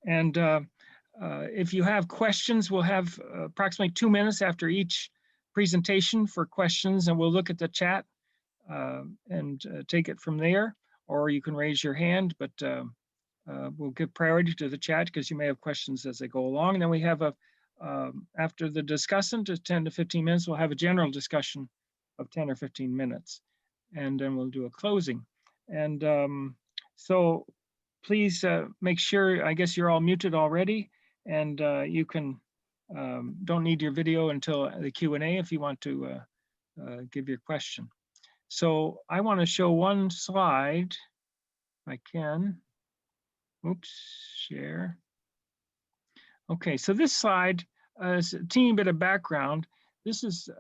And if you have questions, we'll have approximately 2 minutes after each presentation for questions, and we'll look at the chat and take it from there, or you can raise your hand, but we'll give priority to the chat because you may have questions as they go along. And then we have after the discussion to 10 to 15 minutes, we'll have a general discussion of 10 or 15 minutes, and then we'll do a closing. And so please make sure, I guess you're all muted already, and you can, don't need your video until the Q&A if you want to give your question. So I want to show one slide, if I can. Oops, share. Okay, so this slide is a teeny bit of background. This is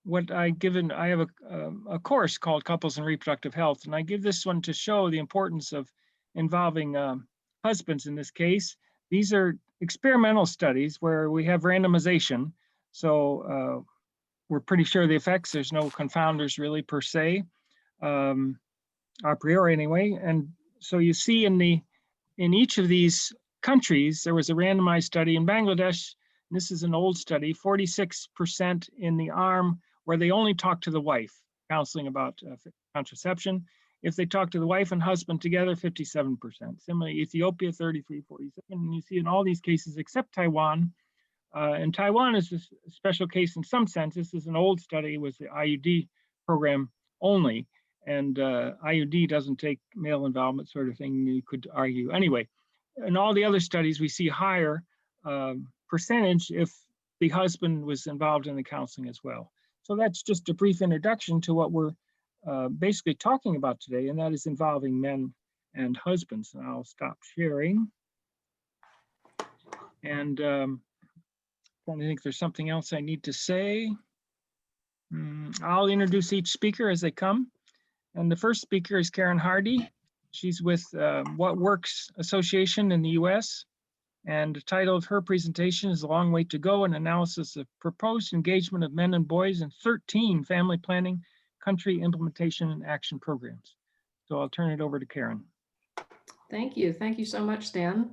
what I have a course called Couples and Reproductive Health, and I give this one to show the importance of involving husbands in this case. These are experimental studies where we have randomization, so we're pretty sure the effects. There's no confounders really per se, a priori anyway. And so you see in each of these countries, there was a randomized study in Bangladesh. This is an old study, 46% in the arm where they only talk to the wife, counseling about contraception. If they talk to the wife and husband together, 57%. Similarly, Ethiopia, 33, 47. And you see in all these cases, except Taiwan. And Taiwan is a special case in some sense. This is an old study with the IUD program only. And IUD doesn't take male involvement, sort of thing, you could argue. Anyway, in all the other studies, we see higher percentage if the husband was involved in the counseling as well. So that's just a brief introduction to what we're basically talking about today, and that is involving men and husbands. And I'll stop sharing. And I think there's something else I need to say. I'll introduce each speaker as they come. And the first speaker is Karen Hardy. She's with What Works Association in the US. And the title of her presentation is A Long Way to Go, an analysis of proposed engagement of men and boys in 13 family planning, country implementation and action programs. So I'll turn it over to Karen. Thank you. Thank you so much, Dan.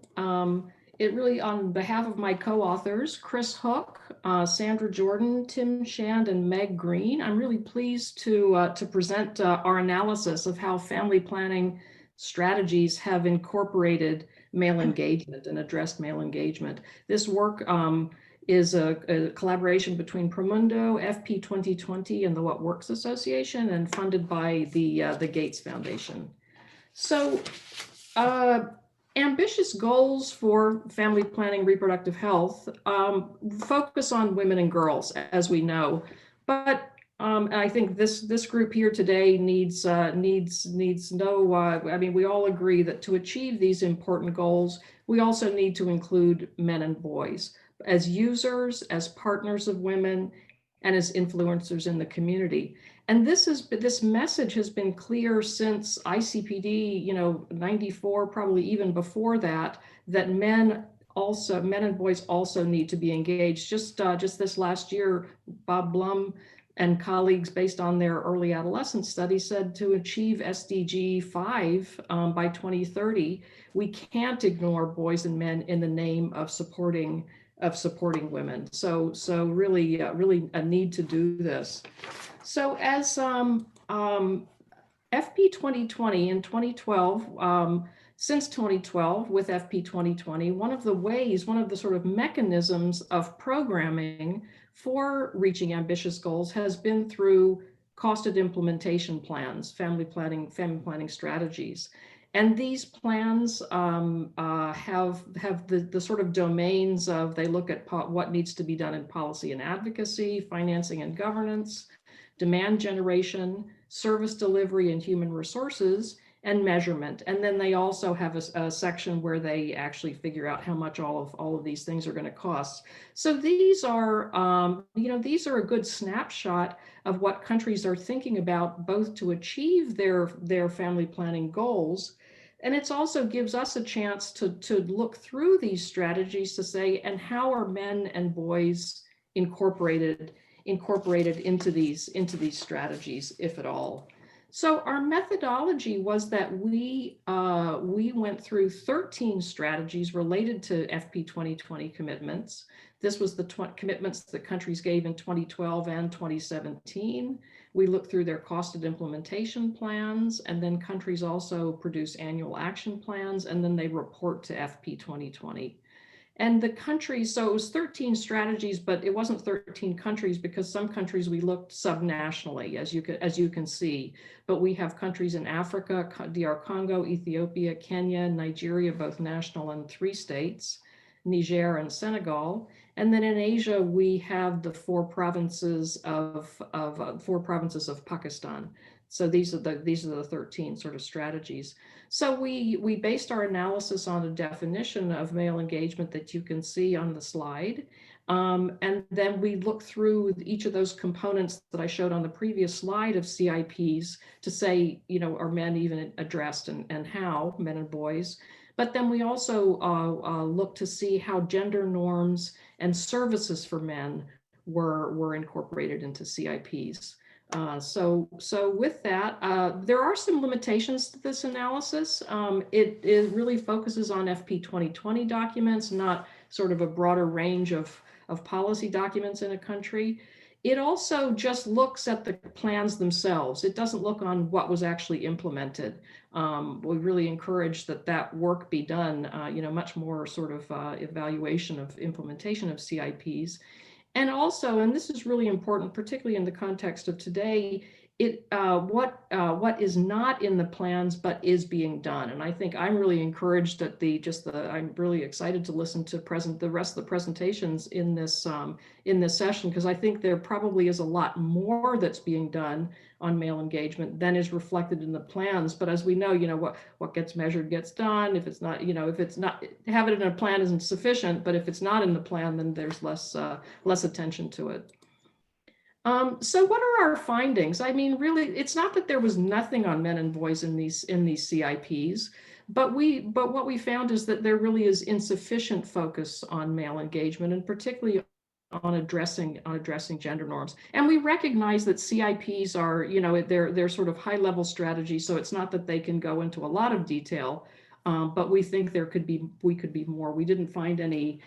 It really, on behalf of my co-authors, Chris Hook, Sandra Jordan, Tim Shand, and Meg Green, I'm really pleased to present our analysis of how family planning strategies have incorporated male engagement and addressed male engagement. This work is a collaboration between Promundo, FP 2020, and the What Works Association, and funded by the Gates Foundation. So, ambitious goals for family planning, reproductive health focus on women and girls, as we know. But I think this group here today needs I mean, we all agree that to achieve these important goals, we also need to include men and boys as users, as partners of women, and as influencers in the community. And this message has been clear since ICPD, 94, probably even before that, that men and boys also need to be engaged. Just this last year, Bob Blum and colleagues, based on their early adolescence study, said to achieve SDG 5 by 2030, we can't ignore boys and men in the name of supporting women. So really a need to do this. So as FP 2020 in 2012, since 2012 with FP 2020, one of the sort of mechanisms of programming for reaching ambitious goals has been through costed implementation plans, family planning strategies. And these plans have the sort of domains of, they look at what needs to be done in policy and advocacy, financing and governance, demand generation, service delivery and human resources, and measurement. And then they also have a section where they actually figure out how much all of these things are going to cost. So these are, these are a good snapshot of what countries are thinking about, both to achieve their family planning goals. And it also gives us a chance to look through these strategies to say, and how are men and boys incorporated into these strategies, if at all? So our methodology was that we went through 13 strategies related to FP 2020 commitments. This was the commitments that countries gave in 2012 and 2017. We looked through their costed implementation plans, and then countries also produce annual action plans, and then they report to FP 2020. And the countries, so it was 13 strategies, but it wasn't 13 countries because some countries we looked subnationally, as you can see. But we have countries in Africa, DR Congo, Ethiopia, Kenya, Nigeria, both national and 3 states, Niger and Senegal. And then in Asia, we have the 4 provinces of Pakistan. So these are the 13 sort of strategies. So we based our analysis on a definition of male engagement that you can see on the slide. And then we look through each of those components that I showed on the previous slide of CIPs to say, you know, are men even addressed, and how, men and boys. But then we also look to see how gender norms and services for men were incorporated into CIPs. So with that, there are some limitations to this analysis. It really focuses on FP 2020 documents, not sort of a broader range of policy documents in a country. It also just looks at the plans themselves. It doesn't look on what was actually implemented. We really encourage that work be done, you know, much more sort of evaluation of implementation of CIPs. And also, and this is really important, particularly in the context of today, what is not in the plans but is being done. And I think I'm really encouraged at I'm really excited to listen to the rest of the presentations in this session, because I think there probably is a lot more that's being done on male engagement than is reflected in the plans. But as we know, you know, what gets measured gets done. If it's not, you know, if it's not, have it in a plan isn't sufficient, but if it's not in the plan, then there's less attention to it. So what are our findings? I mean, really, it's not that there was nothing on men and boys in these CIPs, but what we found is that there really is insufficient focus on male engagement, and particularly on addressing gender norms. And we recognize that CIPs are, you know, they're sort of high level strategies, so it's not that they can go into a lot of detail, but we think we could be more. We didn't find any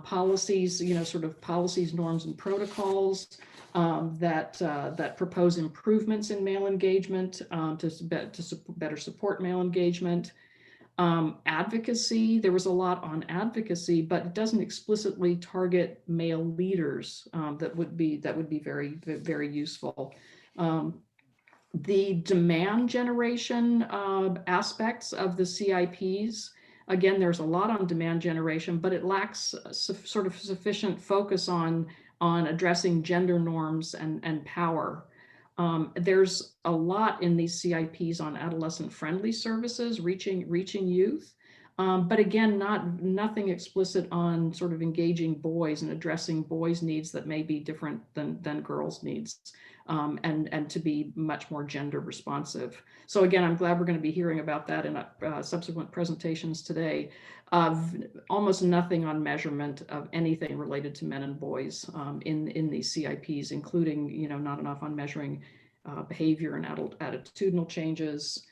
policies, you know, sort of policies, norms, and protocols that propose improvements in male engagement to better support male engagement. Advocacy, there was a lot on advocacy, but it doesn't explicitly target male leaders that would be very, very useful. The demand generation aspects of the CIPs, again, there's a lot on demand generation, but it lacks sort of sufficient focus on addressing gender norms and power. There's a lot in these CIPs on adolescent-friendly services, reaching youth, but again, nothing explicit on sort of engaging boys and addressing boys' needs that may be different than girls' needs, and to be much more gender responsive. So again, I'm glad we're going to be hearing about that in subsequent presentations today. Almost nothing on measurement of anything related to men and boys in these CIPs, including, you know, not enough on measuring behavior and attitudinal changes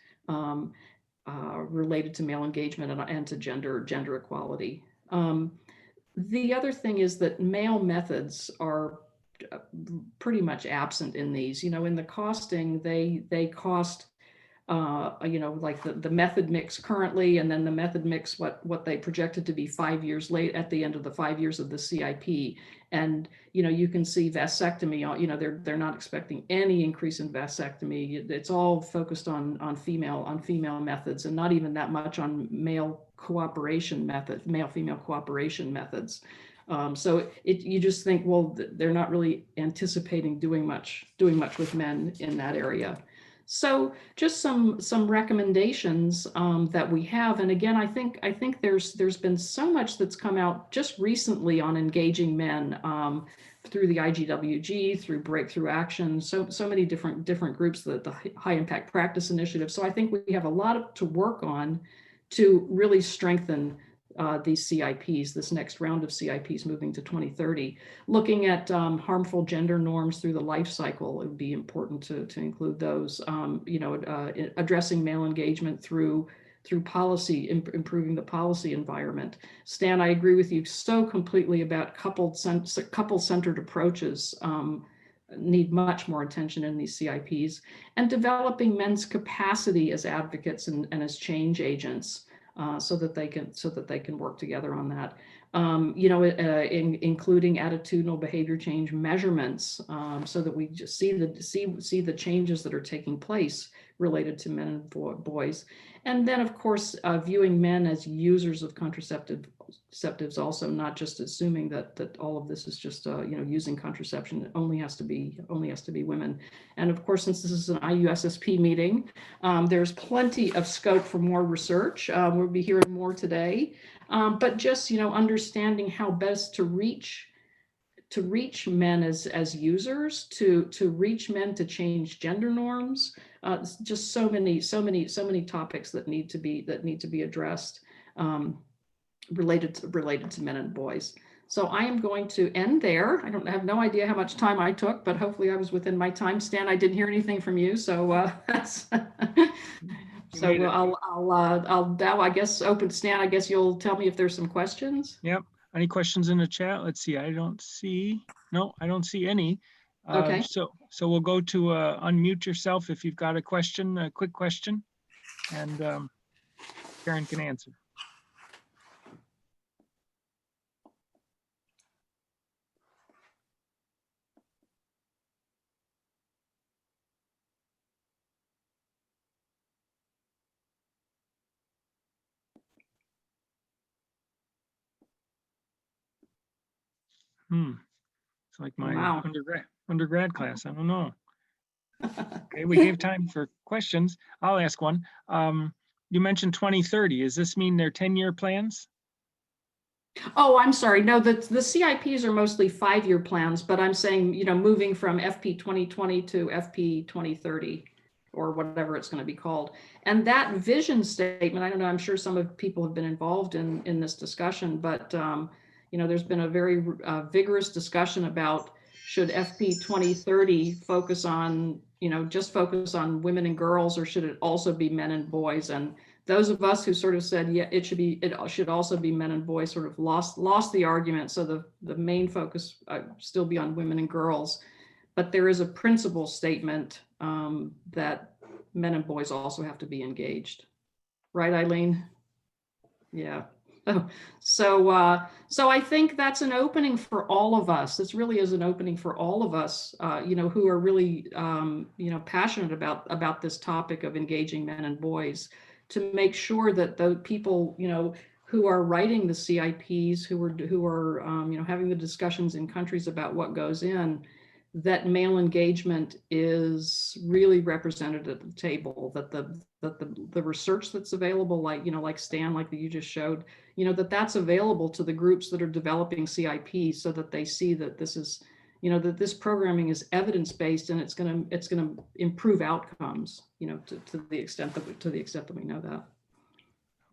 related to male engagement and to gender equality. The other thing is that male methods are pretty much absent in these. You know, in the costing, they cost you know, like the method mix currently, and then the method mix what they projected to be 5 years late at the end of the 5 years of the CIP. And you know, you can see vasectomy, you know, they're not expecting any increase in vasectomy. It's all focused on female methods, and not even that much on male cooperation methods, male-female cooperation methods. So you just think, well, they're not really anticipating doing much with men in that area. So just some recommendations that we have, and again, I think there's been so much that's come out just recently on engaging men through the IGWG, through Breakthrough Action, so many different groups, the High Impact Practice Initiative. So I think we have a lot to work on to really strengthen these CIPs, this next round of CIPs moving to 2030. Looking at harmful gender norms through the life cycle, it would be important to include those. Addressing male engagement through policy, improving the policy environment. Stan, I agree with you so completely about couple-centered approaches. Need much more attention in these CIPs, and developing men's capacity as advocates and as change agents, so that they can work together on that. Including attitudinal behavior change measurements, so that we just see the changes that are taking place related to men and boys. And then, of course, viewing men as users of contraceptives, also not just assuming that all of this is just using contraception. It only has to be women. And of course, since this is an IUSSP meeting, there's plenty of scope for more research. We'll be hearing more today, but just understanding how best to reach men as users, to reach men to change gender norms. Just so many topics that need to be addressed, related to men and boys. So I am going to end there. I have no idea how much time I took, but hopefully I was within my time. Stan, I didn't hear anything from you, so that's so I'll now, I guess, open. Stan, I guess you'll tell me if there's some questions. Yep. Any questions in the chat? Let's see. I don't see any. Okay. So we'll go to unmute yourself if you've got a question, a quick question, and Karen can answer. It's like my Wow. undergrad class. I don't know. Okay, we gave time for questions. I'll ask one. You mentioned 2030. Does this mean they're 10-year plans? Oh, I'm sorry. No, the CIPs are mostly 5-year plans, but I'm saying, moving from FP 2020 to FP 2030, or whatever it's going to be called. And that vision statement, I don't know, I'm sure some of people have been involved in this discussion, but there's been a very vigorous discussion about, should FP 2030 focus on, just focus on women and girls, or should it also be men and boys? And those of us who sort of said, yeah, it should also be men and boys, sort of lost the argument. So the main focus still be on women and girls, but there is a principle statement that men and boys also have to be engaged. Right, Eileen? Yeah. So I think that's an opening for all of us. This really is an opening for all of us, who are really, passionate about this topic of engaging men and boys, to make sure that the people, who are writing the CIPs, who are having the discussions in countries about what goes in, that male engagement is really represented at the table, that the research that's available, like Stan, like that you just showed, that's available to the groups that are developing CIPs, so that they see that this is, that this programming is evidence-based, and it's going to improve outcomes, to the extent that we know that.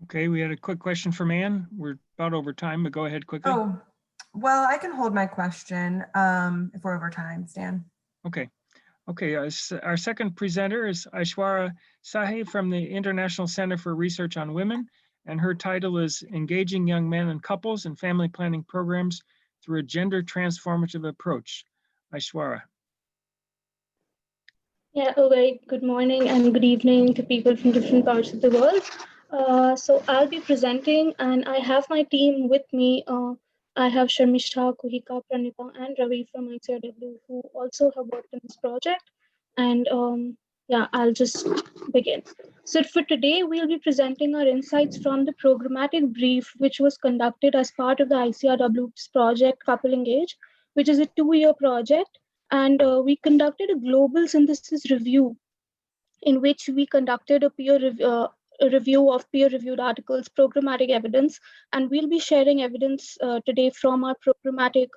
Okay, we had a quick question from Ann. We're about over time, but go ahead quickly. Oh, well, I can hold my question if we're over time, Stan. Okay. Our second presenter is Aishwarya Sahay from the International Center for Research on Women, and her title is Engaging Young Men and Couples in Family Planning Programs Through a Gender Transformative Approach. Aishwarya. Yeah, okay. Good morning and good evening to people from different parts of the world. So I'll be presenting, and I have my team with me. I have Sharmishta, Kuhika, Pranita, and Ravi from ICRW, who also have worked on this project. And yeah, I'll just begin. So for today, we'll be presenting our insights from the programmatic brief, which was conducted as part of the ICRW's project Couple Engage, which is a 2-year project. And we conducted a global synthesis review, in which we conducted a review of peer-reviewed articles, programmatic evidence, and we'll be sharing evidence today from our programmatic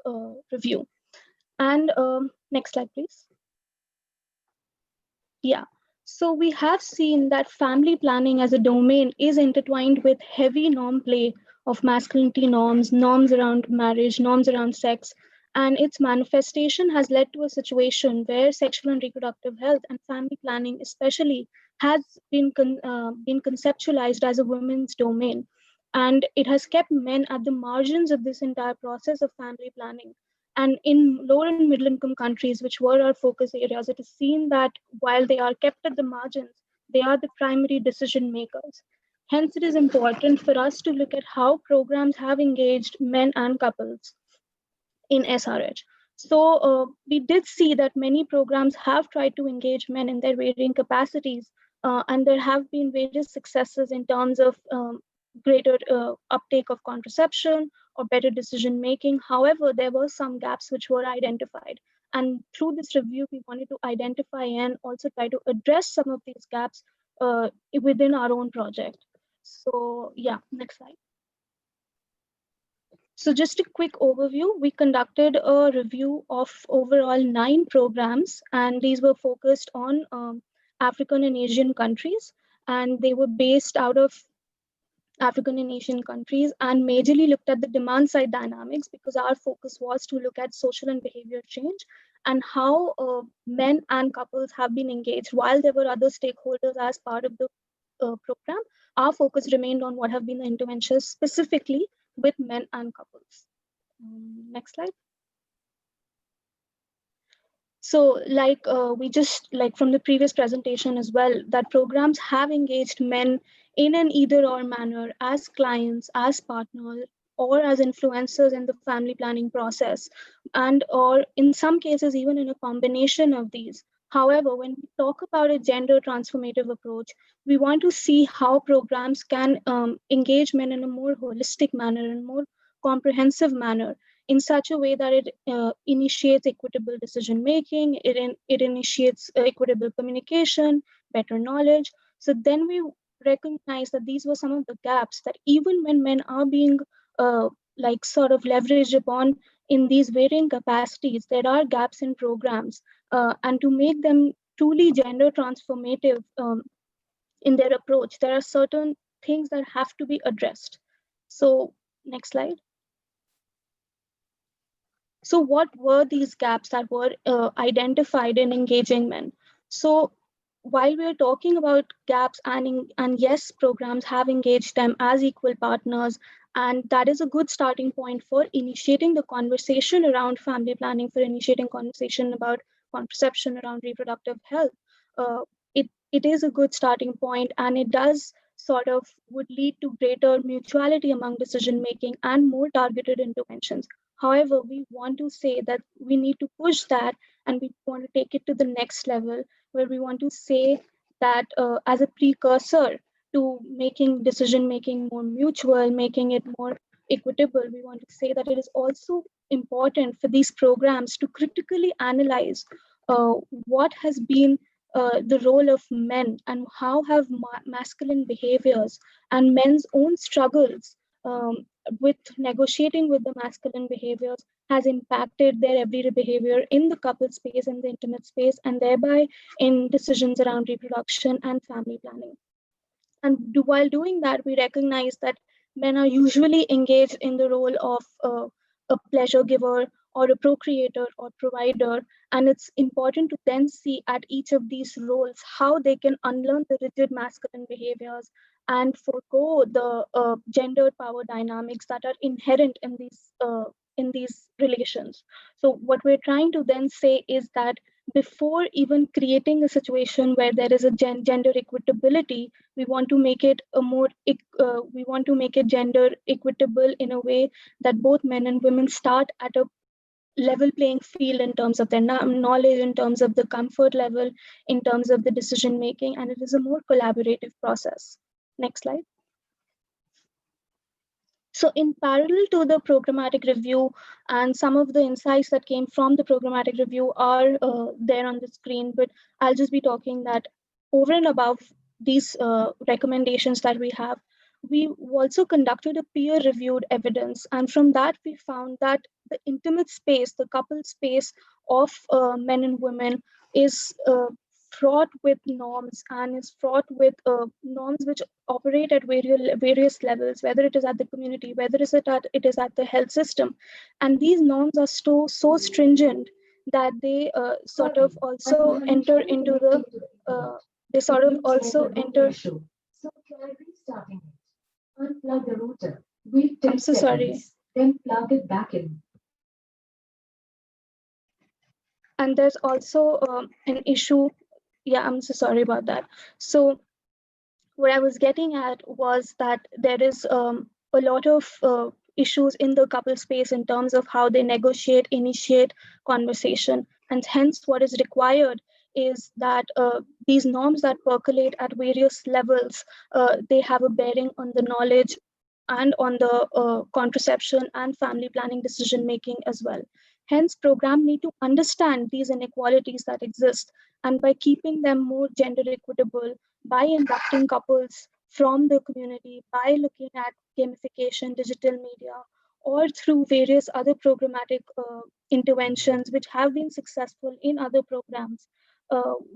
review. And next slide, please. Yeah, so we have seen that family planning as a domain is intertwined with heavy norm play of masculinity norms, norms around marriage, norms around sex. And its manifestation has led to a situation where sexual and reproductive health and family planning, especially, has been conceptualized as a women's domain. And it has kept men at the margins of this entire process of family planning. And in lower and middle income countries, which were our focus areas, it is seen that while they are kept at the margins, they are the primary decision makers. Hence, it is important for us to look at how programs have engaged men and couples in SRH. So we did see that many programs have tried to engage men in their varying capacities, and there have been various successes in terms of greater uptake of contraception or better decision making. However, there were some gaps which were identified. And through this review, we wanted to identify and also try to address some of these gaps within our own project. So yeah, next slide. So just a quick overview, we conducted a review of overall 9 programs, and these were focused on African and Asian countries, and they were based out of African and Asian countries and majorly looked at the demand side dynamics, because our focus was to look at social and behavior change and how men and couples have been engaged. While there were other stakeholders as part of the program, our focus remained on what have been the interventions specifically with men and couples. Next slide. So we just, like from the previous presentation as well, that programs have engaged men in an either or manner as clients, as partners, or as influencers in the family planning process, and or in some cases, even in a combination of these. However, when we talk about a gender transformative approach, we want to see how programs can engage men in a more holistic manner and more comprehensive manner, in such a way that it initiates equitable decision making, it initiates equitable communication, better knowledge. So then we recognize that these were some of the gaps that even when men are being sort of leveraged upon in these varying capacities, there are gaps in programs, and to make them truly gender transformative in their approach, there are certain things that have to be addressed. So next slide. So what were these gaps that were identified in engaging men? So while we're talking about gaps, and yes, programs have engaged them as equal partners, and that is a good starting point for initiating the conversation around family planning, for initiating conversation about contraception, around reproductive health. It is a good starting point, and it does sort of would lead to greater mutuality among decision making and more targeted interventions. However, we want to say that we need to push that, and we want to take it to the next level, where we want to say that as a precursor to making decision making more mutual, making it more equitable, we want to say that it is also important for these programs to critically analyze what has been the role of men, and how have masculine behaviors and men's own struggles with negotiating with the masculine behaviors has impacted their everyday behavior in the couple space and the intimate space, and thereby in decisions around reproduction and family planning. And while doing that, we recognize that men are usually engaged in the role of a pleasure giver or a procreator or provider. And it's important to then see at each of these roles how they can unlearn the rigid masculine behaviors and forego the gendered power dynamics that are inherent in these relations. So what we're trying to then say is that before even creating a situation where there is a gender equitability, we want to make it we want to make it gender equitable in a way that both men and women start at a level playing field in terms of their knowledge, in terms of the comfort level, in terms of the decision making, and it is a more collaborative process. Next slide. So in parallel to the programmatic review, and some of the insights that came from the programmatic review are there on the screen, but I'll just be talking that over and above these recommendations that we have, we also conducted a peer-reviewed evidence. And from that, we found that the intimate space, the couple space of men and women is fraught with norms and is fraught with norms which operate at various levels, whether it is at the community, whether it is at the health system. And these norms are so stringent that they sort of also enter into the, they sort of also enter. So try restarting it. Unplug the router. Wait 10 seconds, sorry. Then plug it back in. And there's also an issue. Yeah, I'm so sorry about that. So what I was getting at was that there is a lot of issues in the couple space in terms of how they negotiate, initiate conversation. And hence what is required is that these norms that percolate at various levels, they have a bearing on the knowledge and on the contraception and family planning decision making as well. Hence, programs need to understand these inequalities that exist, and by keeping them more gender equitable, by inducting couples from the community, by looking at gamification, digital media, or through various other programmatic interventions which have been successful in other programs,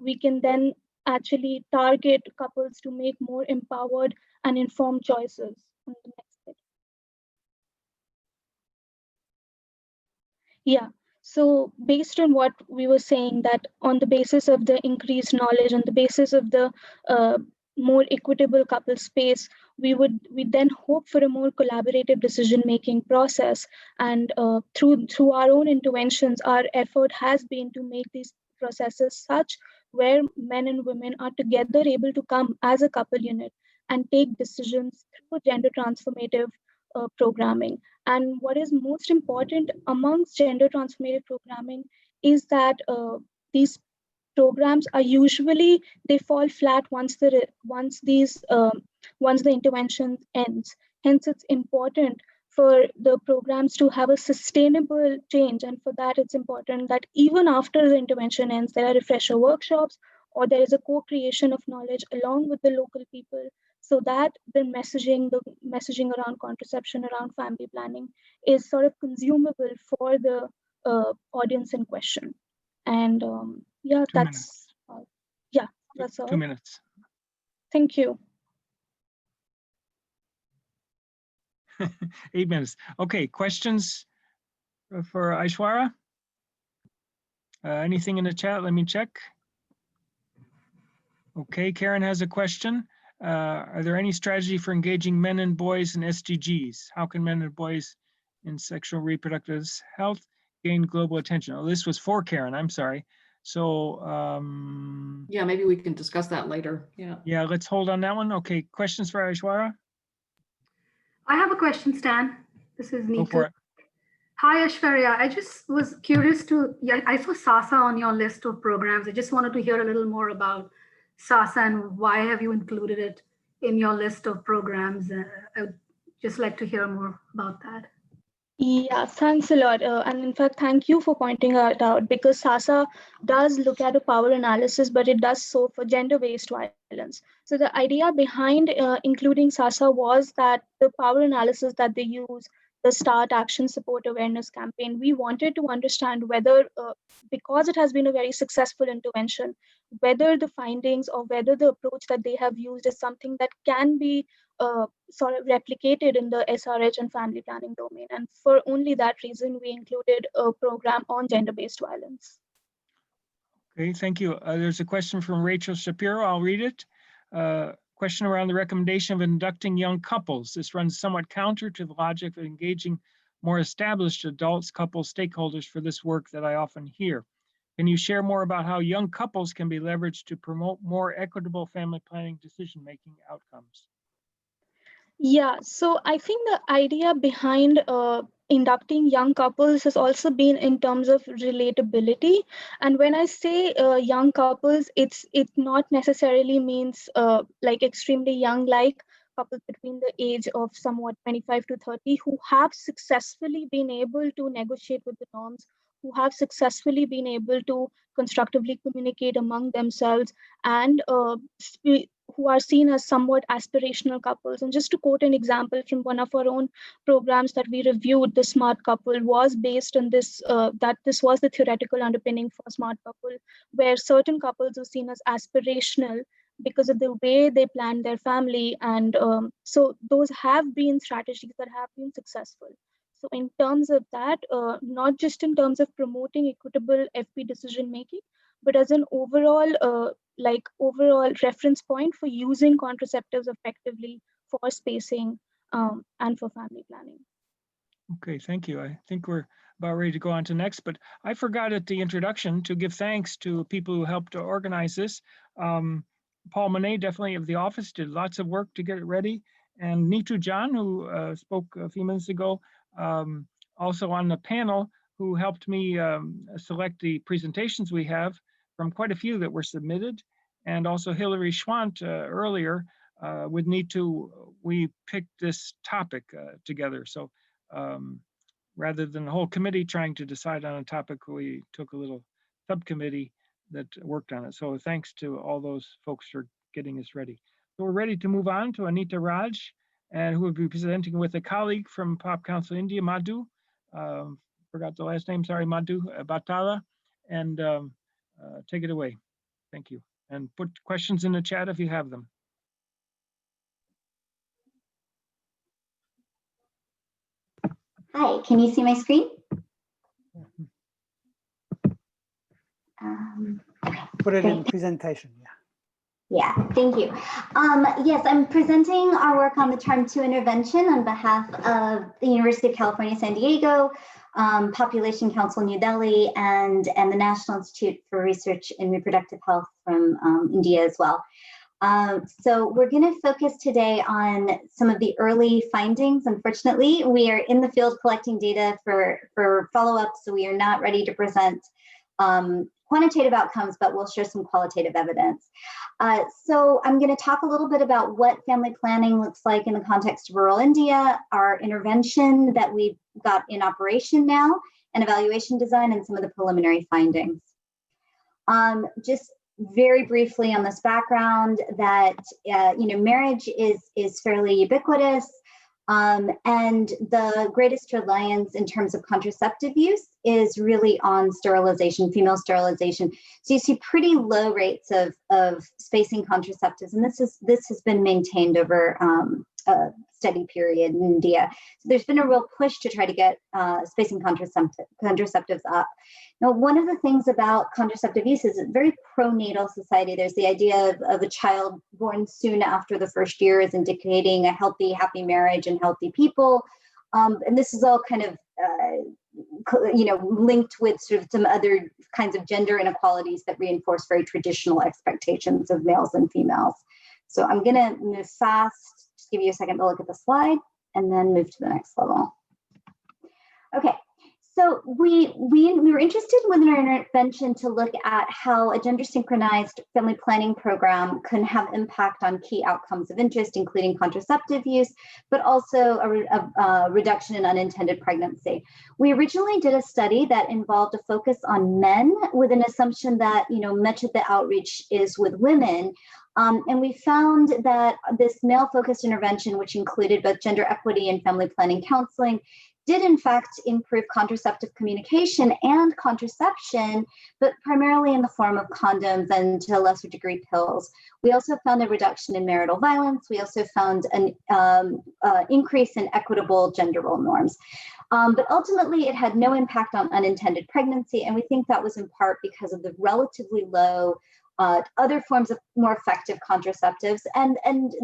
we can then actually target couples to make more empowered and informed choices. On the next slide. Yeah, so based on what we were saying, that on the basis of the increased knowledge, on the basis of the more equitable couple space, we then hope for a more collaborative decision-making process. And through our own interventions, our effort has been to make these processes such where men and women are together able to come as a couple unit and take decisions through gender transformative programming. And what is most important amongst gender transformative programming is that these programs are usually, they fall flat once the intervention ends. Hence, it's important for the programs to have a sustainable change. And for that, it's important that even after the intervention ends, there are refresher workshops, or there is a co-creation of knowledge along with the local people, so that the messaging around contraception, around family planning is sort of consumable for the audience in question. And yeah, that's all. Yeah, that's all. 2 minutes. Thank you. 8 minutes. Okay, questions for Aishwarya? Anything in the chat? Let me check. Okay, Karen has a question. Are there any strategy for engaging men and boys in SDGs? How can men and boys in sexual reproductive health gain global attention? Oh, this was for Karen, I'm sorry. So, yeah, maybe we can discuss that later. Yeah, let's hold on that one. Okay, questions for Aishwarya? I have a question, Stan. This is Neetu. Go for it. Hi, Aishwarya. I just was curious I saw SASA on your list of programs. I just wanted to hear a little more about SASA and why have you included it in your list of programs? I would just like to hear more about that. Yeah, thanks a lot. And in fact, thank you for pointing it out, because SASA does look at a power analysis, but it does so for gender-based violence. So the idea behind including SASA was that the power analysis that they use, the START Action Support Awareness Campaign, we wanted to understand whether, because it has been a very successful intervention, whether the findings or whether the approach that they have used is something that can be sort of replicated in the SRH and family planning domain. And for only that reason, we included a program on gender-based violence. Okay, thank you. There's a question from Rachel Shapiro. I'll read it. Question around the recommendation of inducting young couples. This runs somewhat counter to the logic of engaging more established adults, couples, stakeholders for this work that I often hear. Can you share more about how young couples can be leveraged to promote more equitable family planning decision-making outcomes? Yeah, so I think the idea behind inducting young couples has also been in terms of relatability. And when I say young couples, it not necessarily means like extremely young, like couples between the age of somewhat 25 to 30 who have successfully been able to negotiate with the norms, who have successfully been able to constructively communicate among themselves and who are seen as somewhat aspirational couples. And just to quote an example from one of our own programs that we reviewed, the Smart Couple was based on this, that this was the theoretical underpinning for Smart Couple, where certain couples are seen as aspirational because of the way they plan their family. And so those have been strategies that have been successful. So in terms of that, not just in terms of promoting equitable FP decision making, but as an overall overall reference point for using contraceptives effectively for spacing and for family planning. Okay, thank you. I think we're about ready to go on to next, but I forgot at the introduction to give thanks to people who helped to organize this. Paul Monet, definitely of the office, did lots of work to get it ready. And Neetu John, who spoke a few minutes ago, also on the panel, who helped me select the presentations we have from quite a few that were submitted. And also Hilary Schwant earlier with Neetu, we picked this topic together. So rather than the whole committee trying to decide on a topic, we took a little subcommittee that worked on it. So thanks to all those folks for getting us ready. So we're ready to move on to Anita Raj, and who will be presenting with a colleague from Pop Council India, Madhu. Forgot the last name, sorry, Madhu Batala. And take it away. Thank you. And put questions in the chat if you have them. Hi, can you see my screen? Put it in presentation, yeah. Yeah, thank you. Yes, I'm presenting our work on the Charm 2 intervention on behalf of the University of California, San Diego, Population Council New Delhi, and the National Institute for Research in Reproductive Health from India as well. So we're going to focus today on some of the early findings. Unfortunately, we are in the field collecting data for follow-up, so we are not ready to present quantitative outcomes, but we'll share some qualitative evidence. So I'm going to talk a little bit about what family planning looks like in the context of rural India, our intervention that we've got in operation now, and evaluation design, and some of the preliminary findings. Just very briefly on this background that, marriage is fairly ubiquitous. And the greatest reliance in terms of contraceptive use is really on sterilization, female sterilization. So you see pretty low rates of spacing contraceptives, and this has been maintained over a steady period in India. So there's been a real push to try to get spacing contraceptives up. Now, one of the things about contraceptive use is a very pronatal society. There's the idea of a child born soon after the first year is indicating a healthy, happy marriage and healthy people. And this is all kind of, linked with sort of some other kinds of gender inequalities that reinforce very traditional expectations of males and females. So I'm going to move fast, just give you a second to look at the slide, and then move to the next level. Okay. So we were interested within our intervention to look at how a gender synchronized family planning program can have impact on key outcomes of interest, including contraceptive use, but also a reduction in unintended pregnancy. We originally did a study that involved a focus on men with an assumption that, much of the outreach is with women. And we found that this male-focused intervention, which included both gender equity and family planning counseling, did in fact improve contraceptive communication and contraception, but primarily in the form of condoms and to a lesser degree pills. We also found a reduction in marital violence. We also found an increase in equitable gender role norms. But ultimately it had no impact on unintended pregnancy. And we think that was in part because of the relatively low other forms of more effective contraceptives, and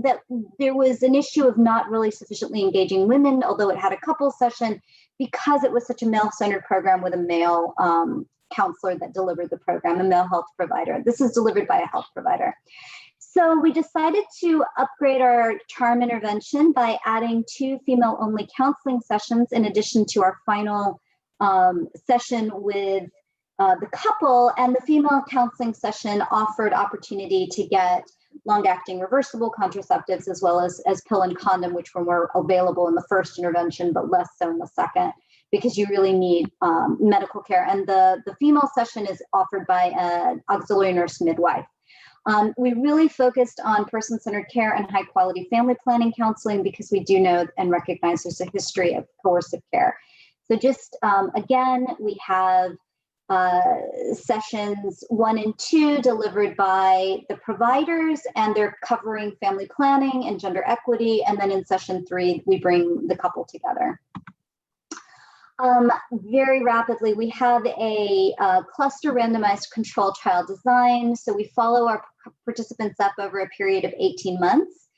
that there was an issue of not really sufficiently engaging women, although it had a couple session, because it was such a male-centered program with a male counselor that delivered the program, a male health provider. This is delivered by a health provider. So we decided to upgrade our CHARM intervention by adding 2 female-only counseling sessions in addition to our final session with the couple, and the female counseling session offered opportunity to get long-acting reversible contraceptives as well as pill and condom, which were more available in the first intervention, but less so in the second, because you really need medical care. And the female session is offered by an auxiliary nurse midwife. We really focused on person-centered care and high-quality family planning counseling because we do know and recognize there's a history of coercive care. So just again, we have sessions 1 and 2 delivered by the providers, and they're covering family planning and gender equity. And then in session 3, we bring the couple together. Very rapidly, we have a cluster randomized control trial design. So we follow our participants up over a period of 18 months,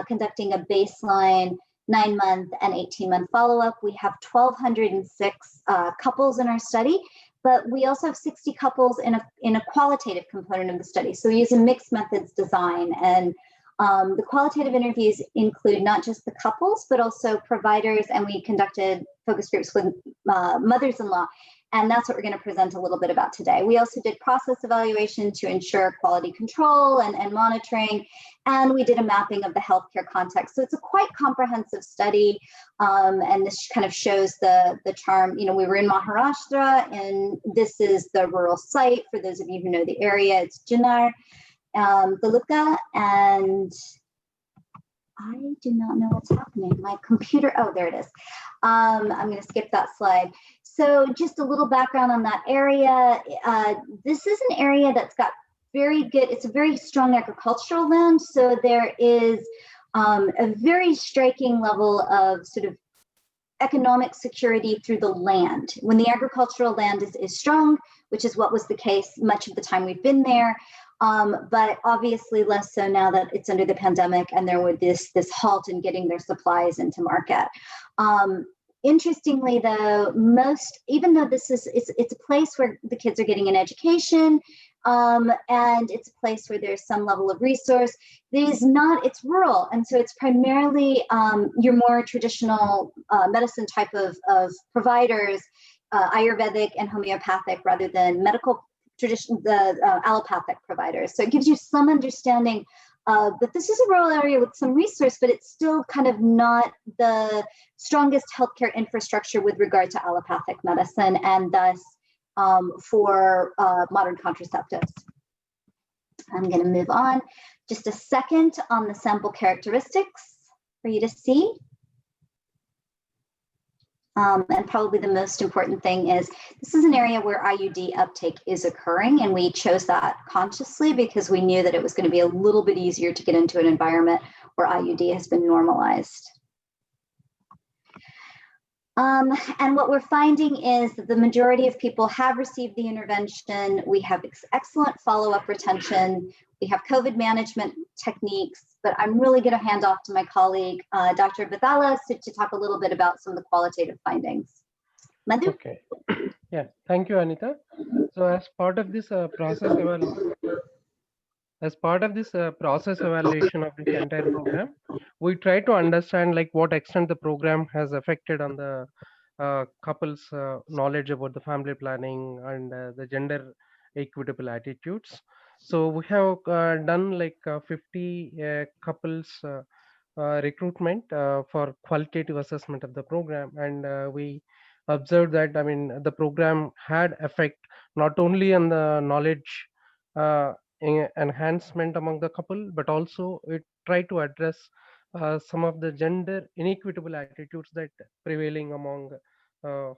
conducting a baseline 9-month and 18-month follow-up. We have 1,206 couples in our study, but we also have 60 couples in a qualitative component of the study. So we use a mixed methods design, and the qualitative interviews include not just the couples, but also providers, and we conducted focus groups with mothers-in-law, and that's what we're going to present a little bit about today. We also did process evaluation to ensure quality control and monitoring, and we did a mapping of the healthcare context. So it's a quite comprehensive study, and this kind of shows the charm. You know, we were in Maharashtra, and this is the rural site. For those of you who know the area, it's Jinnar, Taluka, and I do not know what's happening. My computer, oh, there it is. I'm going to skip that slide. So just a little background on that area. This is an area that's got very good, it's a very strong agricultural land. So there is a very striking level of sort of economic security through the land. When the agricultural land is strong, which is what was the case much of the time we've been there, but obviously less so now that it's under the pandemic and there was this halt in getting their supplies into market. Interestingly, though, even though it's a place where the kids are getting an education, and it's a place where there's some level of resource, it's rural. And so it's primarily your more traditional medicine type of providers, Ayurvedic and homeopathic, rather than medical tradition, the allopathic providers. So it gives you some understanding but this is a rural area with some resource, but it's still kind of not the strongest healthcare infrastructure with regard to allopathic medicine, and thus for modern contraceptives. I'm going to move on just a second on the sample characteristics for you to see. And probably the most important thing is this is an area where IUD uptake is occurring, and we chose that consciously because we knew that it was going to be a little bit easier to get into an environment where IUD has been normalized. And what we're finding is that the majority of people have received the intervention. We have excellent follow-up retention. We have COVID management techniques, but I'm really going to hand off to my colleague, Dr. Badala, to talk a little bit about some of the qualitative findings. Madhu? Okay. Yeah, thank you, Anita. So as part of this process evaluation of this entire program, we try to understand like what extent the program has affected on the couples' knowledge about the family planning and the gender equitable attitudes. So we have done like 50 couples recruitment for qualitative assessment of the program, and we observed that, I mean, the program had effect not only on the knowledge enhancement among the couple, but also it tried to address some of the gender inequitable attitudes that prevailing among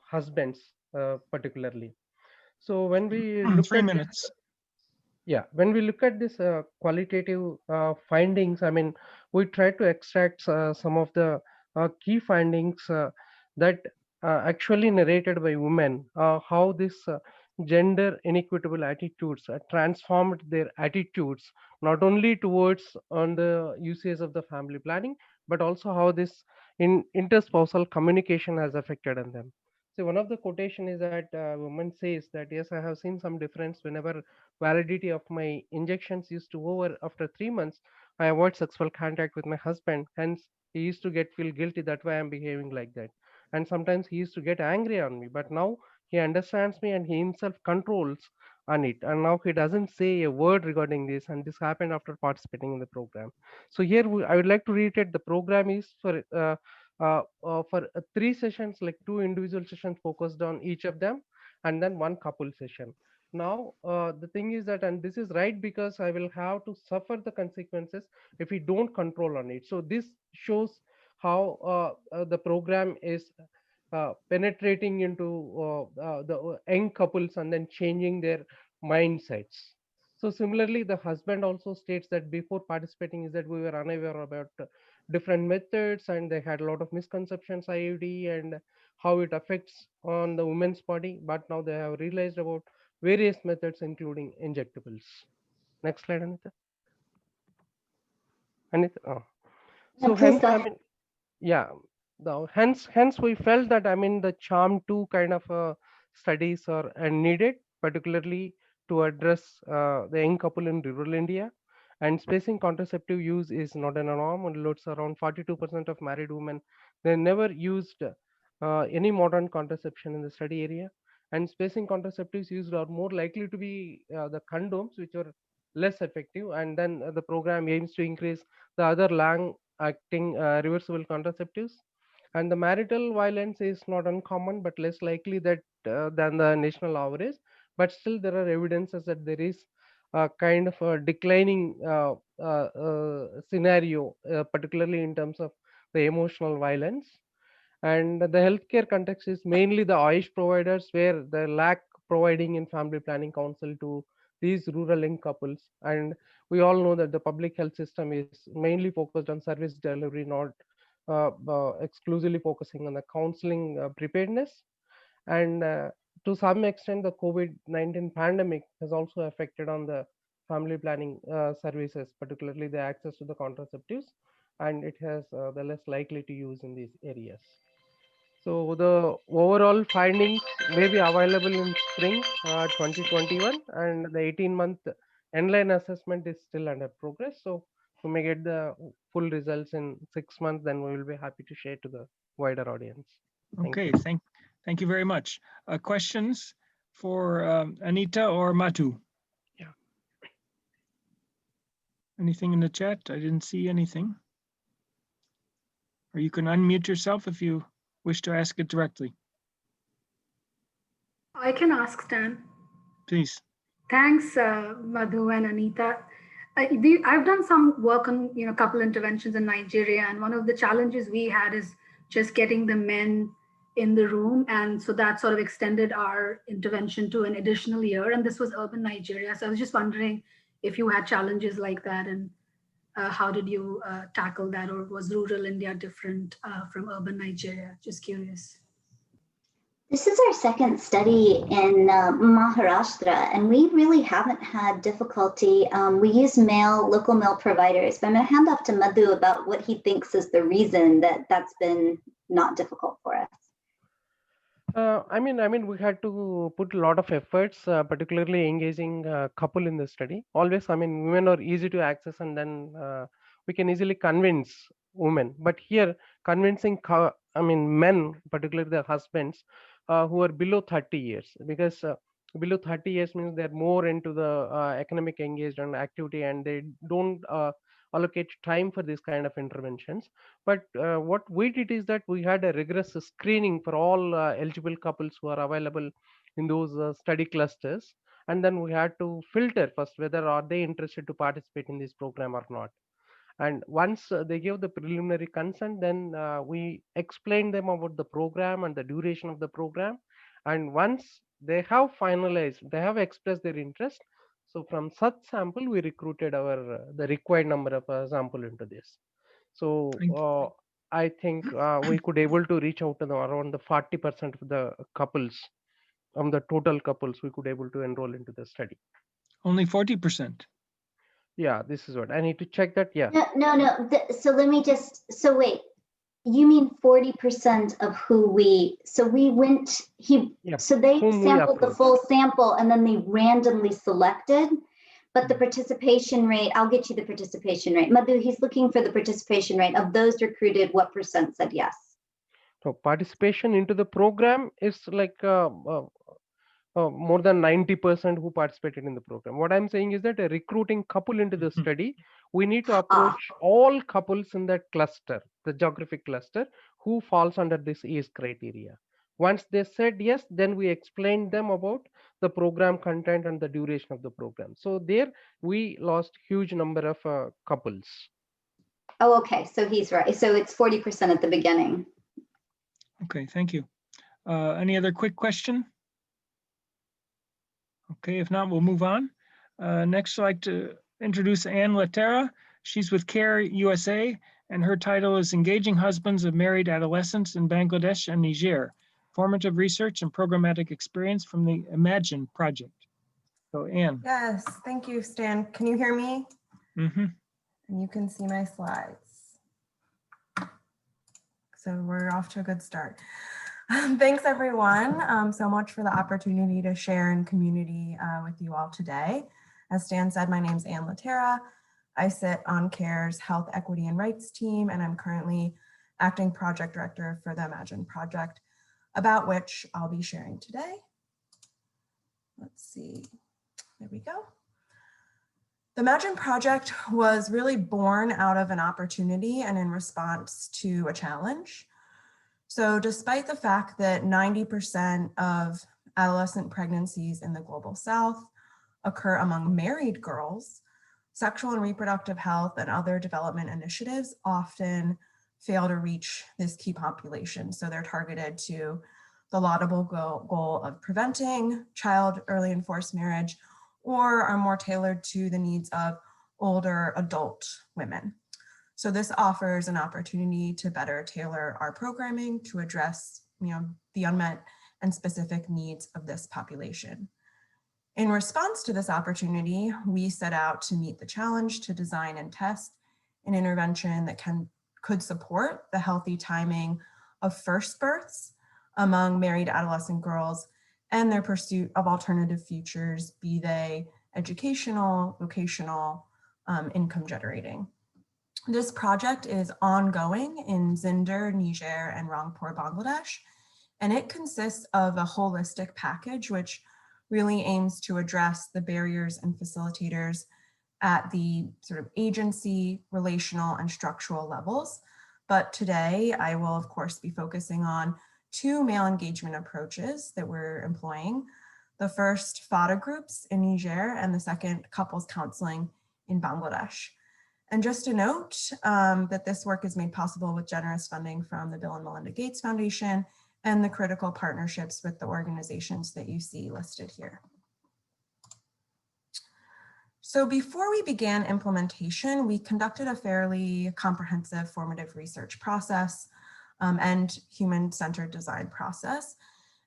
husbands particularly. So when we look 3 at minutes. when we look at this qualitative findings, I mean, we try to extract some of the key findings that actually narrated by women, how this gender inequitable attitudes transformed their attitudes, not only towards on the usage of the family planning, but also how this interspousal communication has affected on them. So one of the quotation is that woman says that, yes, I have seen some difference whenever validity of my injections used to over after 3 months. I avoid sexual contact with my husband, hence he used to feel guilty, that why I'm behaving like that. And sometimes he used to get angry on me, but now he understands me and he himself controls on it, and now he doesn't say a word regarding this, and this happened after participating in the program. So here I would like to reiterate, the program is for 3 sessions, like 2 individual sessions focused on each of them, and then 1 couple session. now the thing is that, and this is right, because I will have to suffer the consequences if we don't control on it. So this shows how the program is penetrating into the young couples and then changing their mindsets. So similarly, the husband also states that before participating is that we were unaware about different methods, and they had a lot of misconceptions IUD and how it affects on the woman's body. But now they have realized about various methods, including injectables. Next slide, Anita. Anita. Oh. No, So please hence, go I ahead. mean, yeah, hence we felt that, I mean, the charm 2 kind of studies are needed, particularly to address the young couple in rural India. And spacing contraceptive use is not an norm, and loads around 42% of married women, they never used any modern contraception in the study area. And spacing contraceptives used are more likely to be the condoms, which are less effective. And then the program aims to increase the other long acting reversible contraceptives. And the marital violence is not uncommon, but less likely that than the national average. But still, there are evidences that there is a kind of a declining scenario, particularly in terms of the emotional violence. And the healthcare context is mainly the Ayush providers, where the lack providing in family planning counsel to these rural young couples. And we all know that the public health system is mainly focused on service delivery, not exclusively focusing on the counseling preparedness. And to some extent, the COVID-19 pandemic has also affected on the family planning services, particularly the access to the contraceptives, and it has the less likely to use in these areas. So the overall findings may be available in spring 2021, and the 18-month online assessment is still under progress. So we may get the full results in 6 months, then we will be happy to share to the wider audience. Thank Okay, you. thank you very much. Questions for Anita or Matu? Yeah. Anything in the chat? I didn't see anything. Or you can unmute yourself if you wish to ask it directly. I can ask Stan. Please. Thanks, Madhu and Anita. I've done some work on couple interventions in Nigeria, and one of the challenges we had is just getting the men in the room, and so that sort of extended our intervention to an additional year. And this was urban Nigeria, so I was just wondering if you had challenges like that, and how did you tackle that, or was rural India different from urban Nigeria? Just curious. This is our second study in Maharashtra, and we really haven't had difficulty. We use local male providers, but I'm going to hand off to Madhu about what he thinks is the reason that that's been not difficult for us. I mean, we had to put a lot of efforts, particularly engaging couple in the study. Always, I mean, women are easy to access, and then we can easily convince women. But here, convincing, men, particularly the husbands, who are below 30 years, because below 30 years means they're more into the economic engaged and activity, and they don't allocate time for this kind of interventions. But what we did is that we had a rigorous screening for all eligible couples who are available in those study clusters. And then we had to filter first whether are they interested to participate in this program or not. And once they gave the preliminary consent, then we explained them about the program and the duration of the program. And once they have finalized, they have expressed their interest. So from such sample, we recruited our the required number of sample into this. So I think we could able to reach out to them around the 40% of the couples, the total couples we could able to enroll into the study. Only 40%. Yeah, this is what I need to check that. Yeah. No. So let me just, so wait, you mean 40% of who so we went, so they sampled the full sample and then they randomly selected, but the participation rate, I'll get you the participation rate. Madhu, he's looking for the participation rate of those recruited. What percent said yes? So participation into the program is like more than 90% who participated in the program. What I'm saying is that a recruiting couple into the study, we need to approach all couples in that cluster, the geographic cluster, who falls under this age criteria. Once they said yes, then we explained them about the program content and the duration of the program. So there we lost huge number of couples. Oh, okay. So he's right. So it's 40% at the beginning. Okay, thank you. Any other quick question? Okay, if not, we'll move on. Next, I'd like to introduce Anne Latera. She's with CARE USA, and her title is Engaging Husbands of Married Adolescents in Bangladesh and Niger, Formative Research and Programmatic Experience from the Imagine Project. So Anne. Yes, thank you, Stan. Can you hear me? Mm-hmm. And you can see my slides. So we're off to a good start. Thanks everyone so much for the opportunity to share in community with you all today. As Stan said, my name is Anne Latera. I sit on CARE's Health, Equity, and Rights team, and I'm currently acting project director for the Imagine project, about which I'll be sharing today. Let's see, there we go. The Imagine project was really born out of an opportunity and in response to a challenge. So despite the fact that 90% of adolescent pregnancies in the Global South occur among married girls, sexual and reproductive health and other development initiatives often fail to reach this key population. So they're targeted to the laudable goal of preventing child early and forced marriage, or are more tailored to the needs of older adult women. So this offers an opportunity to better tailor our programming to address, the unmet and specific needs of this population. In response to this opportunity, we set out to meet the challenge to design and test an intervention that could support the healthy timing of first births among married adolescent girls and their pursuit of alternative futures, be they educational, vocational, income generating. This project is ongoing in Zinder, Niger, and Rangpur, Bangladesh, and it consists of a holistic package which really aims to address the barriers and facilitators at the sort of agency, relational, and structural levels. But today I will, of course, be focusing on two male engagement approaches that we're employing. The first, FADA groups in Niger, and the second, couples counseling in Bangladesh. And just a note that this work is made possible with generous funding from the Bill and Melinda Gates Foundation and the critical partnerships with the organizations that you see listed here. So before we began implementation, we conducted a fairly comprehensive formative research process and human-centered design process.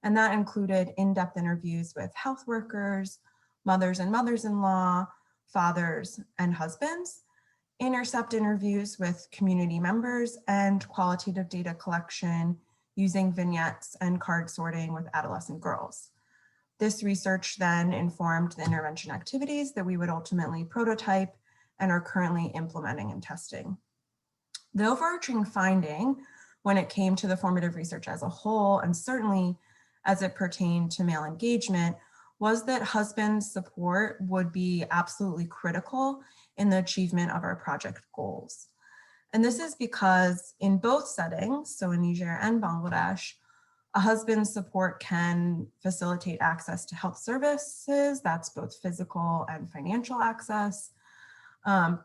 And that included in-depth interviews with health workers, mothers and mothers-in-law, fathers and husbands, intercept interviews with community members, and qualitative data collection using vignettes and card sorting with adolescent girls. This research then informed the intervention activities that we would ultimately prototype and are currently implementing and testing. The overarching finding when it came to the formative research as a whole, and certainly as it pertained to male engagement, was that husband support would be absolutely critical in the achievement of our project goals. And this is because in both settings, so in Niger and Bangladesh, a husband's support can facilitate access to health services, that's both physical and financial access,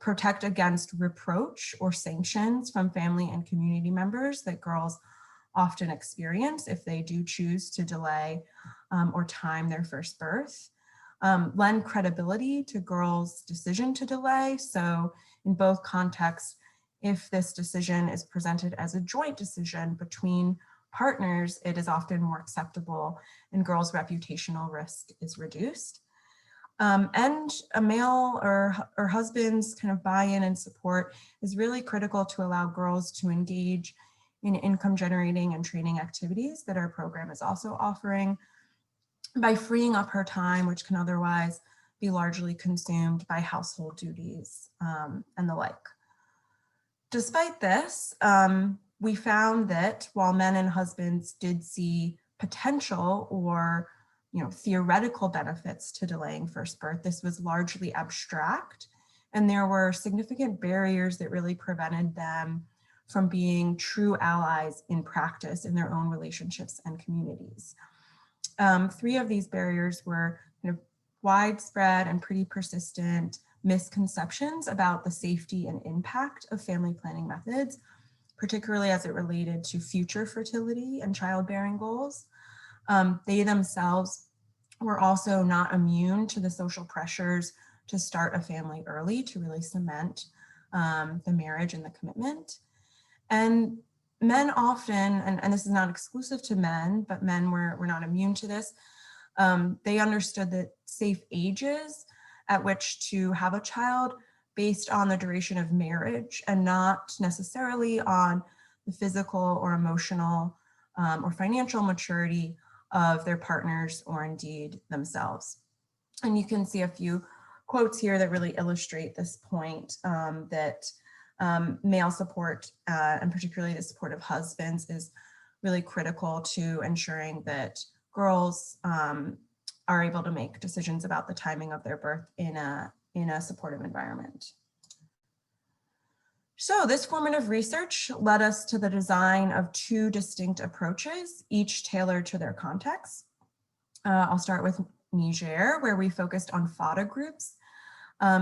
protect against reproach or sanctions from family and community members that girls often experience if they do choose to delay or time their first birth, lend credibility to girls' decision to delay. So in both contexts, if this decision is presented as a joint decision between partners, it is often more acceptable and girls' reputational risk is reduced. And a male or husband's kind of buy-in and support is really critical to allow girls to engage in income generating and training activities that our program is also offering by freeing up her time, which can otherwise be largely consumed by household duties and the like. Despite this, we found that while men and husbands did see potential or theoretical benefits to delaying first birth, this was largely abstract, and there were significant barriers that really prevented them from being true allies in practice in their own relationships and communities. 3 of these barriers were kind of widespread and pretty persistent misconceptions about the safety and impact of family planning methods, particularly as it related to future fertility and childbearing goals. They themselves were also not immune to the social pressures to start a family early, to really cement the marriage and the commitment. And men often, and this is not exclusive to men, but men were not immune to this. They understood that safe ages at which to have a child based on the duration of marriage and not necessarily on the physical or emotional or financial maturity of their partners or indeed themselves. And you can see a few quotes here that really illustrate this point, that male support and particularly the support of husbands is really critical to ensuring that girls are able to make decisions about the timing of their birth in a supportive environment. So this formative research led us to the design of 2 distinct approaches, each tailored to their context. I'll start with Niger, where we focused on FADA groups.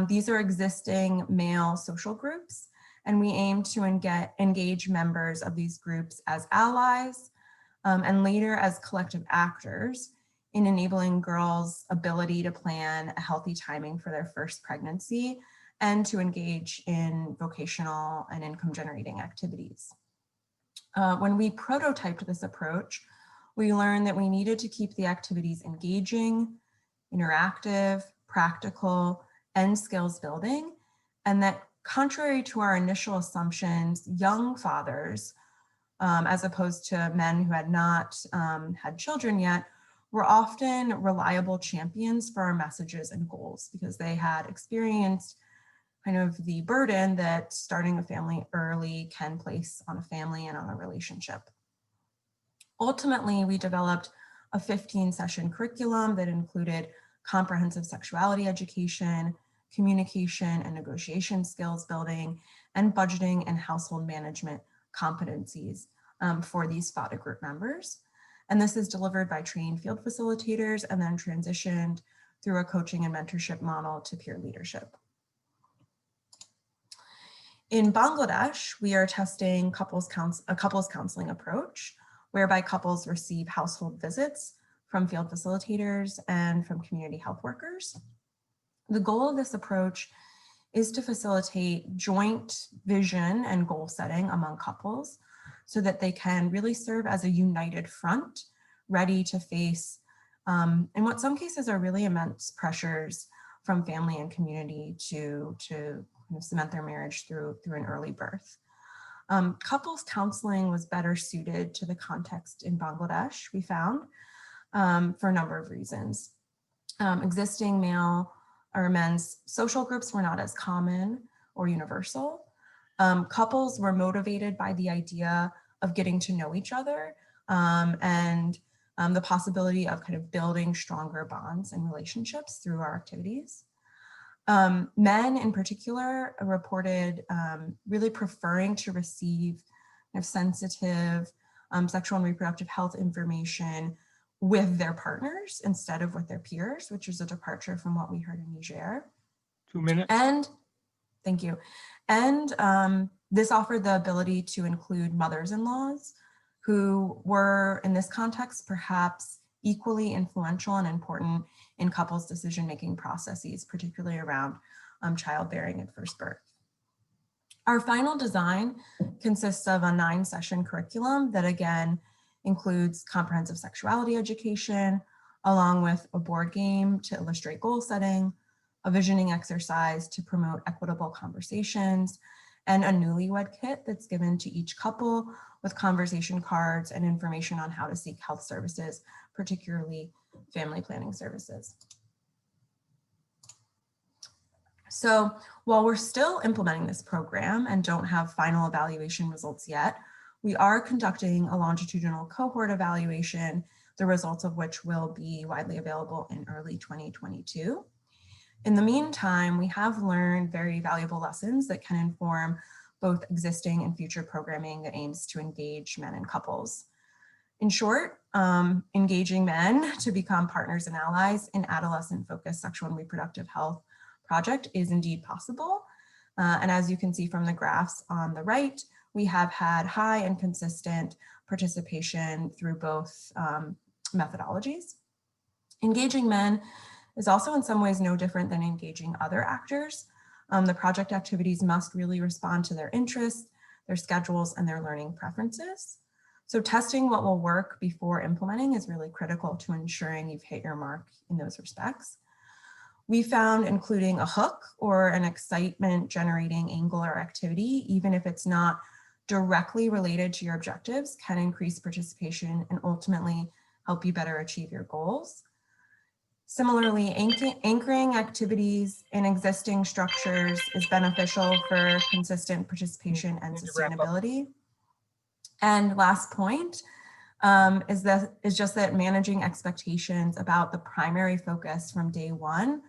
These are existing male social groups, and we aim to engage members of these groups as allies and later as collective actors in enabling girls' ability to plan a healthy timing for their first pregnancy and to engage in vocational and income generating activities. When we prototyped this approach, we learned that we needed to keep the activities engaging, interactive, practical, and skills building, and that contrary to our initial assumptions, young fathers, as opposed to men who had not had children yet, were often reliable champions for our messages and goals because they had experienced kind of the burden that starting a family early can place on a family and on a relationship. Ultimately, we developed a 15-session curriculum that included comprehensive sexuality education, communication and negotiation skills building, and budgeting and household management competencies for these FADA group members. And this is delivered by trained field facilitators and then transitioned through a coaching and mentorship model to peer leadership. In Bangladesh, we are testing a couples counseling approach, whereby couples receive household visits from field facilitators and from community health workers. The goal of this approach is to facilitate joint vision and goal setting among couples so that they can really serve as a united front, ready to face, in what some cases are really immense pressures from family and community to cement their marriage through an early birth. Couples counseling was better suited to the context in Bangladesh, we found, for a number of reasons. Existing male or men's social groups were not as common or universal. Couples were motivated by the idea of getting to know each other and the possibility of kind of building stronger bonds and relationships through our activities. Men in particular reported really preferring to receive kind of sensitive sexual and reproductive health information with their partners instead of with their peers, which is a departure from what we heard in Niger. 2 minutes. And thank you. And this offered the ability to include mothers-in-laws who were in this context perhaps equally influential and important in couples' decision-making processes, particularly around childbearing and first birth. Our final design consists of a 9-session curriculum that again includes comprehensive sexuality education, along with a board game to illustrate goal setting, a visioning exercise to promote equitable conversations, and a newlywed kit that's given to each couple with conversation cards and information on how to seek health services, particularly family planning services. So while we're still implementing this program and don't have final evaluation results yet, we are conducting a longitudinal cohort evaluation, the results of which will be widely available in early 2022. In the meantime, we have learned very valuable lessons that can inform both existing and future programming that aims to engage men and couples. In short, engaging men to become partners and allies in adolescent-focused sexual and reproductive health project is indeed possible. And as you can see from the graphs on the right, we have had high and consistent participation through both methodologies. Engaging men is also in some ways no different than engaging other actors. The project activities must really respond to their interests, their schedules, and their learning preferences. So testing what will work before implementing is really critical to ensuring you've hit your mark in those respects. We found including a hook or an excitement generating angle or activity, even if it's not directly related to your objectives, can increase participation and ultimately help you better achieve your goals. Similarly, anchoring activities in existing structures is beneficial for consistent participation and sustainability. And last point is just that managing expectations about the primary focus from day one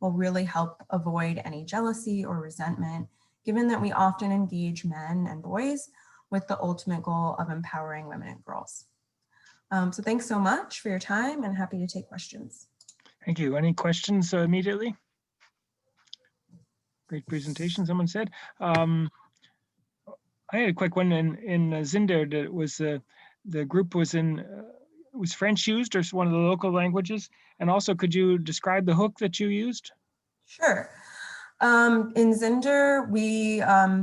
will really help avoid any jealousy or resentment, given that we often engage men and boys with the ultimate goal of empowering women and girls. So thanks so much for your time and happy to take questions. Thank you. Any questions immediately? Great presentation, someone said. I had a quick one in Zinder that was the group was in was French used or one of the local languages, and also could you describe the hook that you used? Sure. In Zinder, we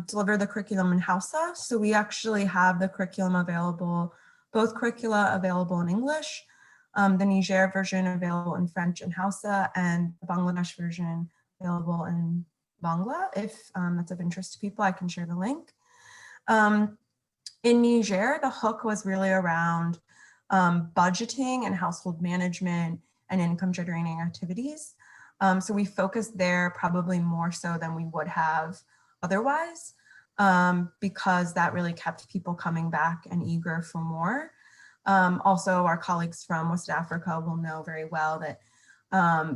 deliver the curriculum in Hausa, so we actually have the curriculum available, both curricula available in English, the Niger version available in French and Hausa, and the Bangladesh version available in Bangla. If that's of interest to people, I can share the link. In Niger, the hook was really around budgeting and household management and income generating activities. So we focused there probably more so than we would have otherwise, because that really kept people coming back and eager for more. Also, our colleagues from West Africa will know very well that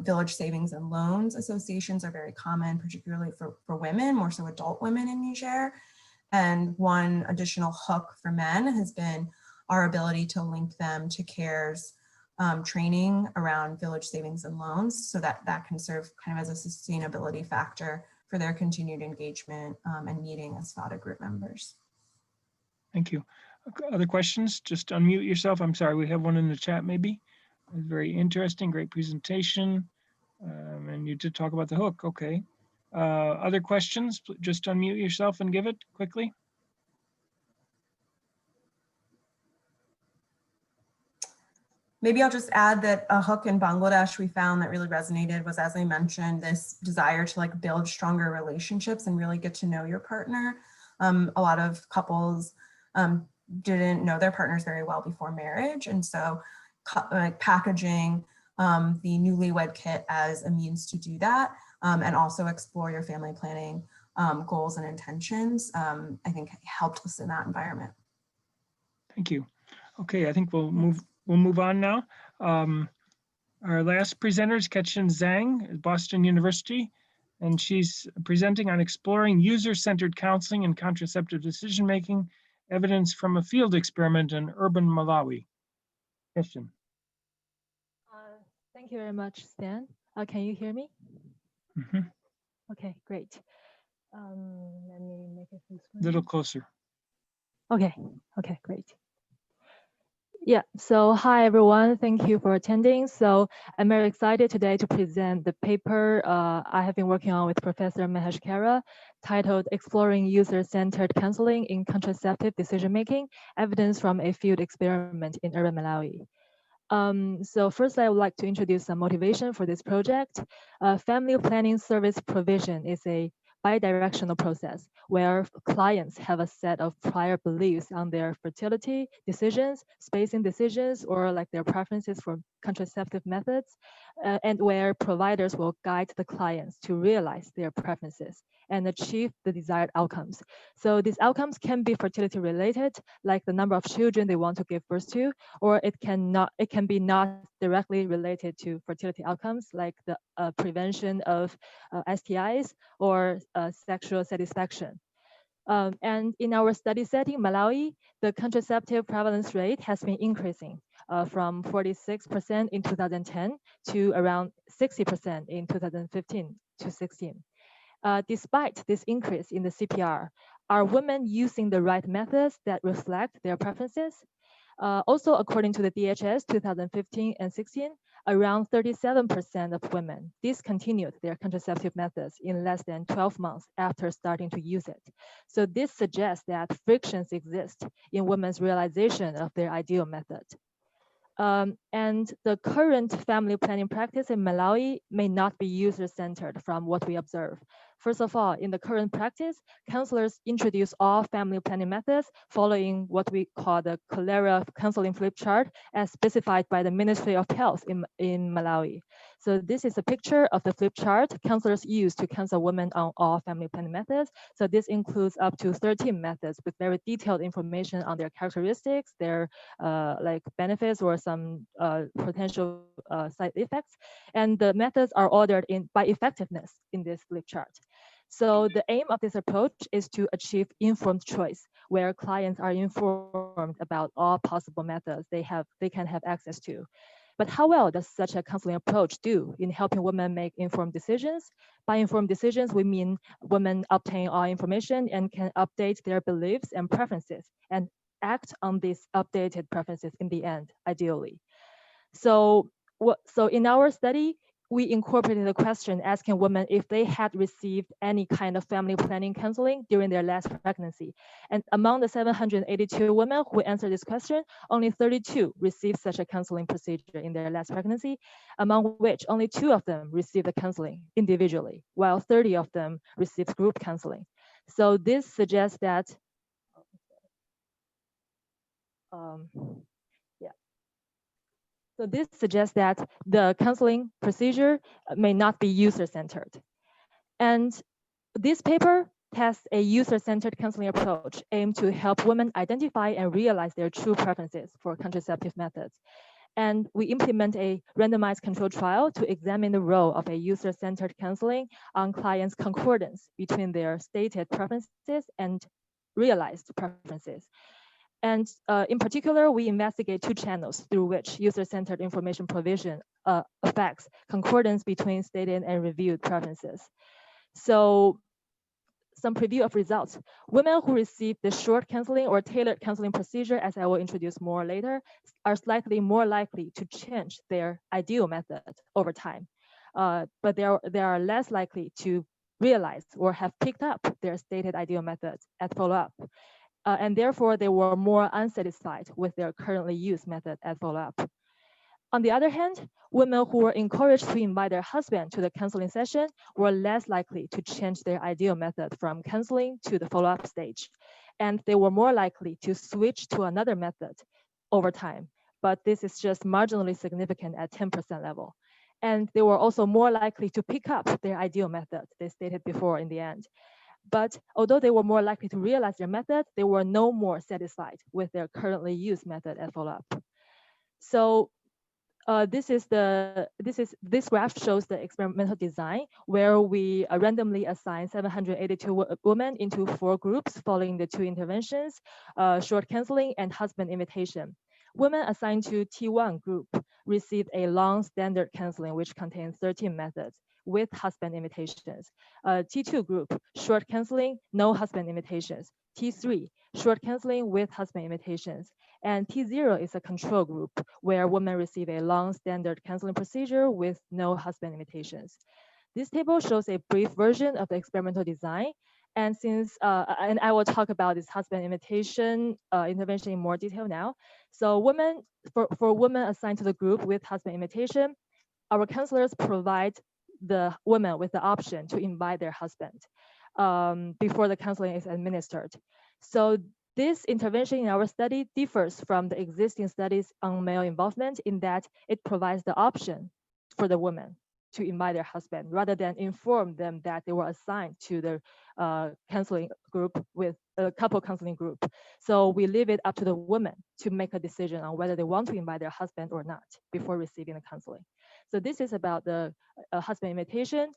village savings and loans associations are very common, particularly for women, more so adult women in Niger. And one additional hook for men has been our ability to link them to CARE's training around village savings and loans, so that can serve kind of as a sustainability factor for their continued engagement and meeting as FADA group members. Thank you. Other questions? Just unmute yourself. I'm sorry, we have one in the chat maybe. Very interesting, great presentation. And you did talk about the hook, okay. Other questions? Just unmute yourself and give it quickly. Maybe I'll just add that a hook in Bangladesh we found that really resonated was, as I mentioned, this desire to like build stronger relationships and really get to know your partner. A lot of couples didn't know their partners very well before marriage. And so like packaging the newlywed kit as a means to do that and also explore your family planning goals and intentions, I think helped us in that environment. Thank you. Okay, I think we'll move on now. Our last presenter is Ketchen Zhang at Boston University, and she's presenting on exploring user-centered counseling and contraceptive decision-making, evidence from a field experiment in urban Malawi. Ketchen. Thank you very much, Stan. Can you hear me? Mm-hmm. Okay, great. Let me make it full screen. A little closer. Okay, great. Yeah, so hi everyone, thank you for attending. So I'm very excited today to present the paper I have been working on with Professor Mahesh Kara, titled Exploring User-Centered Counseling in Contraceptive Decision-Making, Evidence from a Field Experiment in Urban Malawi. So first, I would like to introduce some motivation for this project. Family planning service provision is a bidirectional process where clients have a set of prior beliefs on their fertility decisions, spacing decisions, or like their preferences for contraceptive methods, and where providers will guide the clients to realize their preferences and achieve the desired outcomes. So these outcomes can be fertility related, like the number of children they want to give birth to, or it can be not directly related to fertility outcomes, like the prevention of STIs or sexual satisfaction. And in our study setting, Malawi, the contraceptive prevalence rate has been increasing from 46% in 2010 to around 60% in 2015 to 16. Despite this increase in the CPR, are women using the right methods that reflect their preferences? Also, according to the DHS 2015 and 16, around 37% of women discontinued their contraceptive methods in less than 12 months after starting to use it. So this suggests that frictions exist in women's realization of their ideal method. And the current family planning practice in Malawi may not be user-centered from what we observe. First of all, in the current practice, counselors introduce all family planning methods following what we call the cholera counseling flip chart as specified by the Ministry of Health in Malawi. So this is a picture of the flip chart counselors use to counsel women on all family planning methods. So this includes up to 13 methods with very detailed information on their characteristics, their like benefits or some potential side effects. And the methods are ordered by effectiveness in this flip chart. So the aim of this approach is to achieve informed choice, where clients are informed about all possible methods they can have access to. But how well does such a counseling approach do in helping women make informed decisions? By informed decisions, we mean women obtain all information and can update their beliefs and preferences and act on these updated preferences in the end, ideally. So in our study, we incorporated a question asking women if they had received any kind of family planning counseling during their last pregnancy. And among the 782 women who answered this question, only 32 received such a counseling procedure in their last pregnancy, among which only 2 of them received the counseling individually, while 30 of them received group counseling. So this suggests that So this suggests that the counseling procedure may not be user-centered. And this paper tests a user-centered counseling approach aimed to help women identify and realize their true preferences for contraceptive methods. And we implement a randomized control trial to examine the role of a user-centered counseling on clients' concordance between their stated preferences and realized preferences. And in particular, we investigate 2 channels through which user-centered information provision affects concordance between stated and reviewed preferences. So some preview of results. Women who receive the short counseling or tailored counseling procedure, as I will introduce more later, are slightly more likely to change their ideal method over time. But they are less likely to realize or have picked up their stated ideal methods at follow-up. And therefore, they were more unsatisfied with their currently used method at follow-up. On the other hand, women who were encouraged to invite their husband to the counseling session were less likely to change their ideal method from counseling to the follow-up stage. And they were more likely to switch to another method over time. But this is just marginally significant at 10% level. And they were also more likely to pick up their ideal method, they stated before in the end. But although they were more likely to realize their method, they were no more satisfied with their currently used method at follow-up. So this graph shows the experimental design where we randomly assign 782 women into 4 groups following the 2 interventions, short counseling and husband invitation. Women assigned to T1 group received a long standard counseling which contains 13 methods with husband invitations. T2 group, short counseling, no husband invitations. T3, short counseling with husband invitations. And T0 is a control group where women receive a long standard counseling procedure with no husband invitations. This table shows a brief version of the experimental design. And since, and I will talk about this husband invitation intervention in more detail now. So for women assigned to the group with husband invitation, our counselors provide the women with the option to invite their husband before the counseling is administered. So this intervention in our study differs from the existing studies on male involvement in that it provides the option for the women to invite their husband rather than inform them that they were assigned to the counseling group with a couple counseling group. So we leave it up to the women to make a decision on whether they want to invite their husband or not before receiving the counseling. So this is about the husband invitation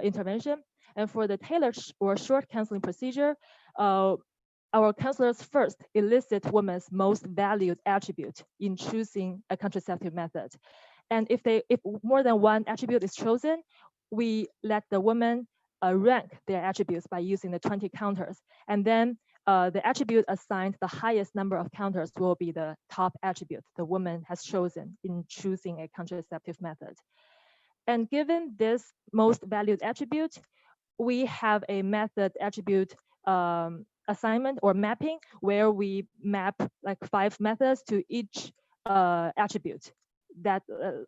intervention. And for the tailored or short counseling procedure, our counselors first elicit women's most valued attribute in choosing a contraceptive method. And if more than one attribute is chosen, we let the woman rank their attributes by using the 20 counters. And then the attribute assigned the highest number of counters will be the top attribute the woman has chosen in choosing a contraceptive method. And given this most valued attribute, we have a method attribute assignment or mapping where we map like 5 methods to each attribute that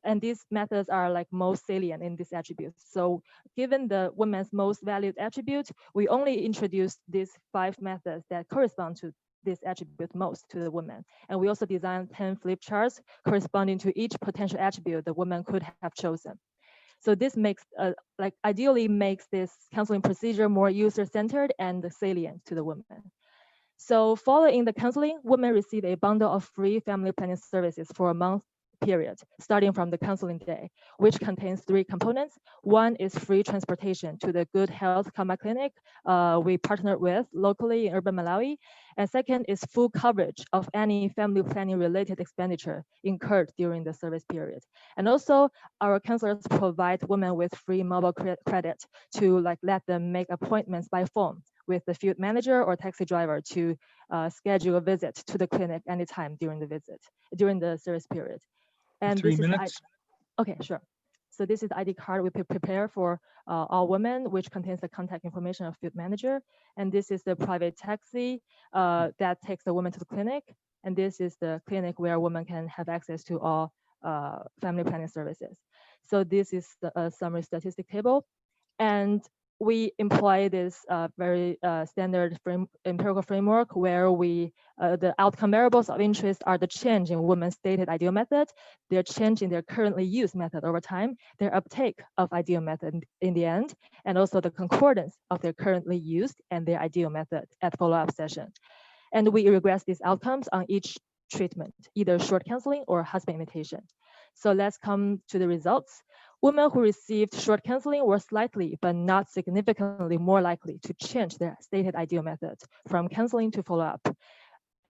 and these methods are like most salient in this attribute. So given the woman's most valued attribute, we only introduce these 5 methods that correspond to this attribute most to the woman. And we also designed 10 flip charts corresponding to each potential attribute the woman could have chosen. So this makes, ideally makes this counseling procedure more user-centered and salient to the woman. So following the counseling, women receive a bundle of free family planning services for a month period, starting from the counseling day, which contains 3 components. One is free transportation to the Good Health Karma Clinic we partnered with locally in urban Malawi. And second is full coverage of any family planning related expenditure incurred during the service period. And also our counselors provide women with free mobile credit to let them make appointments by phone with the field manager or taxi driver to schedule a visit to the clinic anytime during the service period. And 3 this minutes. is okay, sure. So this is the ID card we prepare for all women, which contains the contact information of field manager. And this is the private taxi that takes the woman to the clinic. And this is the clinic where women can have access to all family planning services. So this is the summary statistic table. And we employ this very standard empirical framework where the outcome variables of interest are the change in women's stated ideal method, their change in their currently used method over time, their uptake of ideal method in the end, and also the concordance of their currently used and their ideal method at follow-up session. And we regress these outcomes on each treatment, either short counseling or husband imitation. So let's come to the results. Women who received short counseling were slightly, but not significantly more likely to change their stated ideal method from counseling to follow-up.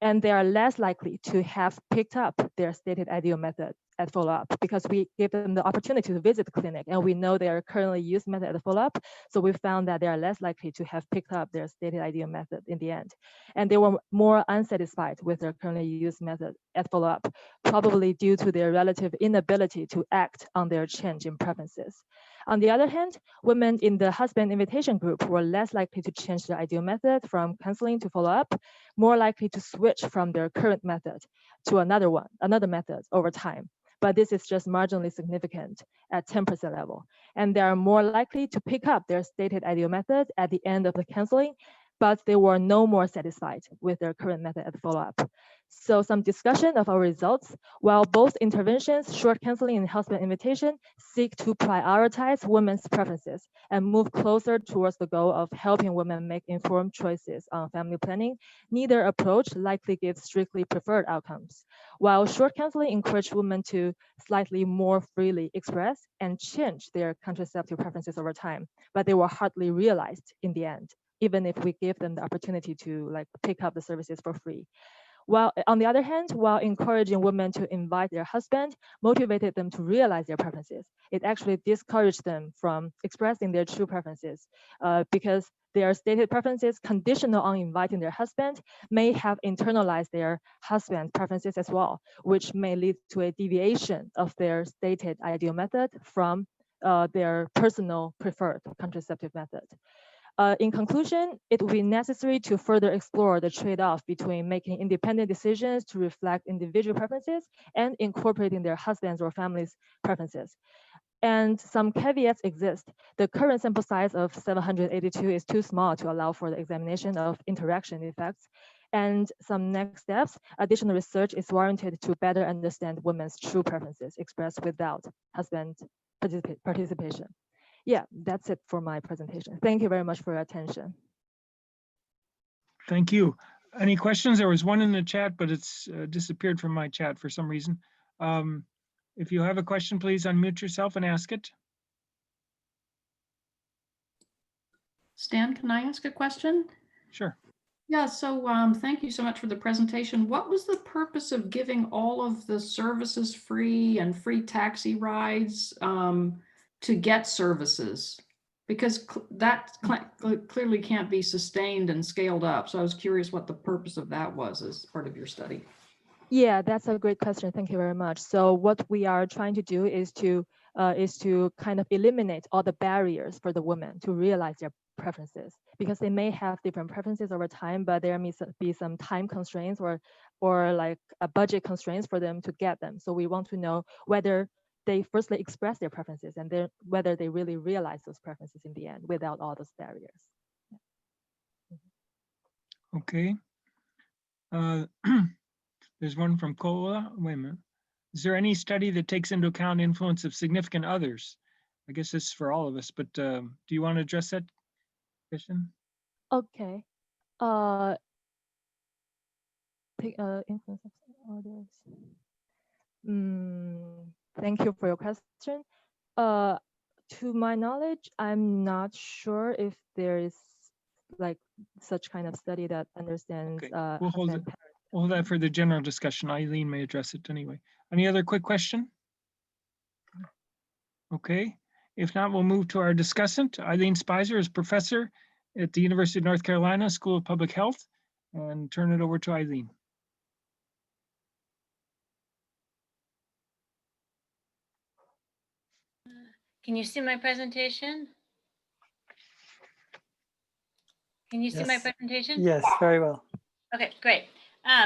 And they are less likely to have picked up their stated ideal method at follow-up because we gave them the opportunity to visit the clinic and we know their currently used method at follow-up. So we found that they are less likely to have picked up their stated ideal method in the end. And they were more unsatisfied with their currently used method at follow-up, probably due to their relative inability to act on their change in preferences. On the other hand, women in the husband invitation group were less likely to change their ideal method from counseling to follow-up, more likely to switch from their current method to another method over time. But this is just marginally significant at 10% level. And they are more likely to pick up their stated ideal method at the end of the counseling, but they were no more satisfied with their current method at follow-up. So some discussion of our results. While both interventions, short counseling and husband invitation, seek to prioritize women's preferences and move closer towards the goal of helping women make informed choices on family planning, neither approach likely gives strictly preferred outcomes. While short counseling encouraged women to slightly more freely express and change their contraceptive preferences over time, but they were hardly realized in the end, even if we give them the opportunity to pick up the services for free. While on the other hand, while encouraging women to invite their husband, motivated them to realize their preferences, it actually discouraged them from expressing their true preferences because their stated preferences conditional on inviting their husband may have internalized their husband's preferences as well, which may lead to a deviation of their stated ideal method from their personal preferred contraceptive method. In conclusion, it will be necessary to further explore the trade-off between making independent decisions to reflect individual preferences and incorporating their husbands' or family's preferences. And some caveats exist. The current sample size of 782 is too small to allow for the examination of interaction effects. And some next steps, additional research is warranted to better understand women's true preferences expressed without husband participation. Yeah, that's it for my presentation. Thank you very much for your attention. Thank you. Any questions? There was one in the chat, but it's disappeared from my chat for some reason. If you have a question, please unmute yourself and ask it. Stan, can I ask a question? Sure. Yeah, so thank you so much for the presentation. What was the purpose of giving all of the services free and free taxi rides to get services? Because that clearly can't be sustained and scaled up. So I was curious what the purpose of that was as part of your study. Yeah, that's a great question. Thank you very much. So what we are trying to do is to kind of eliminate all the barriers for the women to realize their preferences, because they may have different preferences over time, but there may be some time constraints or like a budget constraints for them to get them. So we want to know whether they firstly express their preferences and then whether they really realize those preferences in the end without all those barriers. Okay. There's one from Cola. Wait a minute. Is there any study that takes into account influence of significant others? I guess this is for all of us, but do you want to address that question? Okay. Influence of others. Thank you for your question. To my knowledge, I'm not sure if there is like such kind of study that understands Okay, we'll hold husband it. We'll hold that for the general discussion. Eileen may address it anyway. Any other quick question? Okay, if not, we'll move to our discussant. Eileen Spicer is professor at the University of North Carolina School of Public Health, and turn it over to Eileen. Can you see my presentation? Can you see my Yes. presentation? Yes, very well. Okay, great.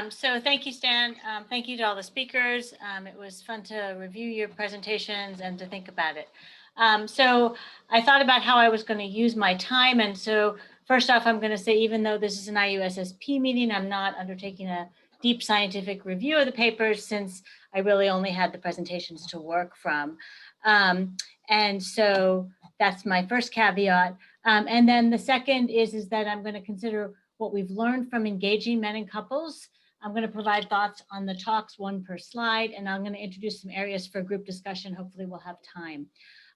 So thank you, Stan. Thank you to all the speakers. It was fun to review your presentations and to think about it. So I thought about how I was going to use my time. And so first off, I'm going to say, even though this is an IUSSP meeting, I'm not undertaking a deep scientific review of the papers, since I really only had the presentations to work from. And so that's my first caveat. And then the second is that I'm going to consider what we've learned from engaging men and couples. I'm going to provide thoughts on the talks, one per slide, and I'm going to introduce some areas for group discussion. Hopefully we'll have time.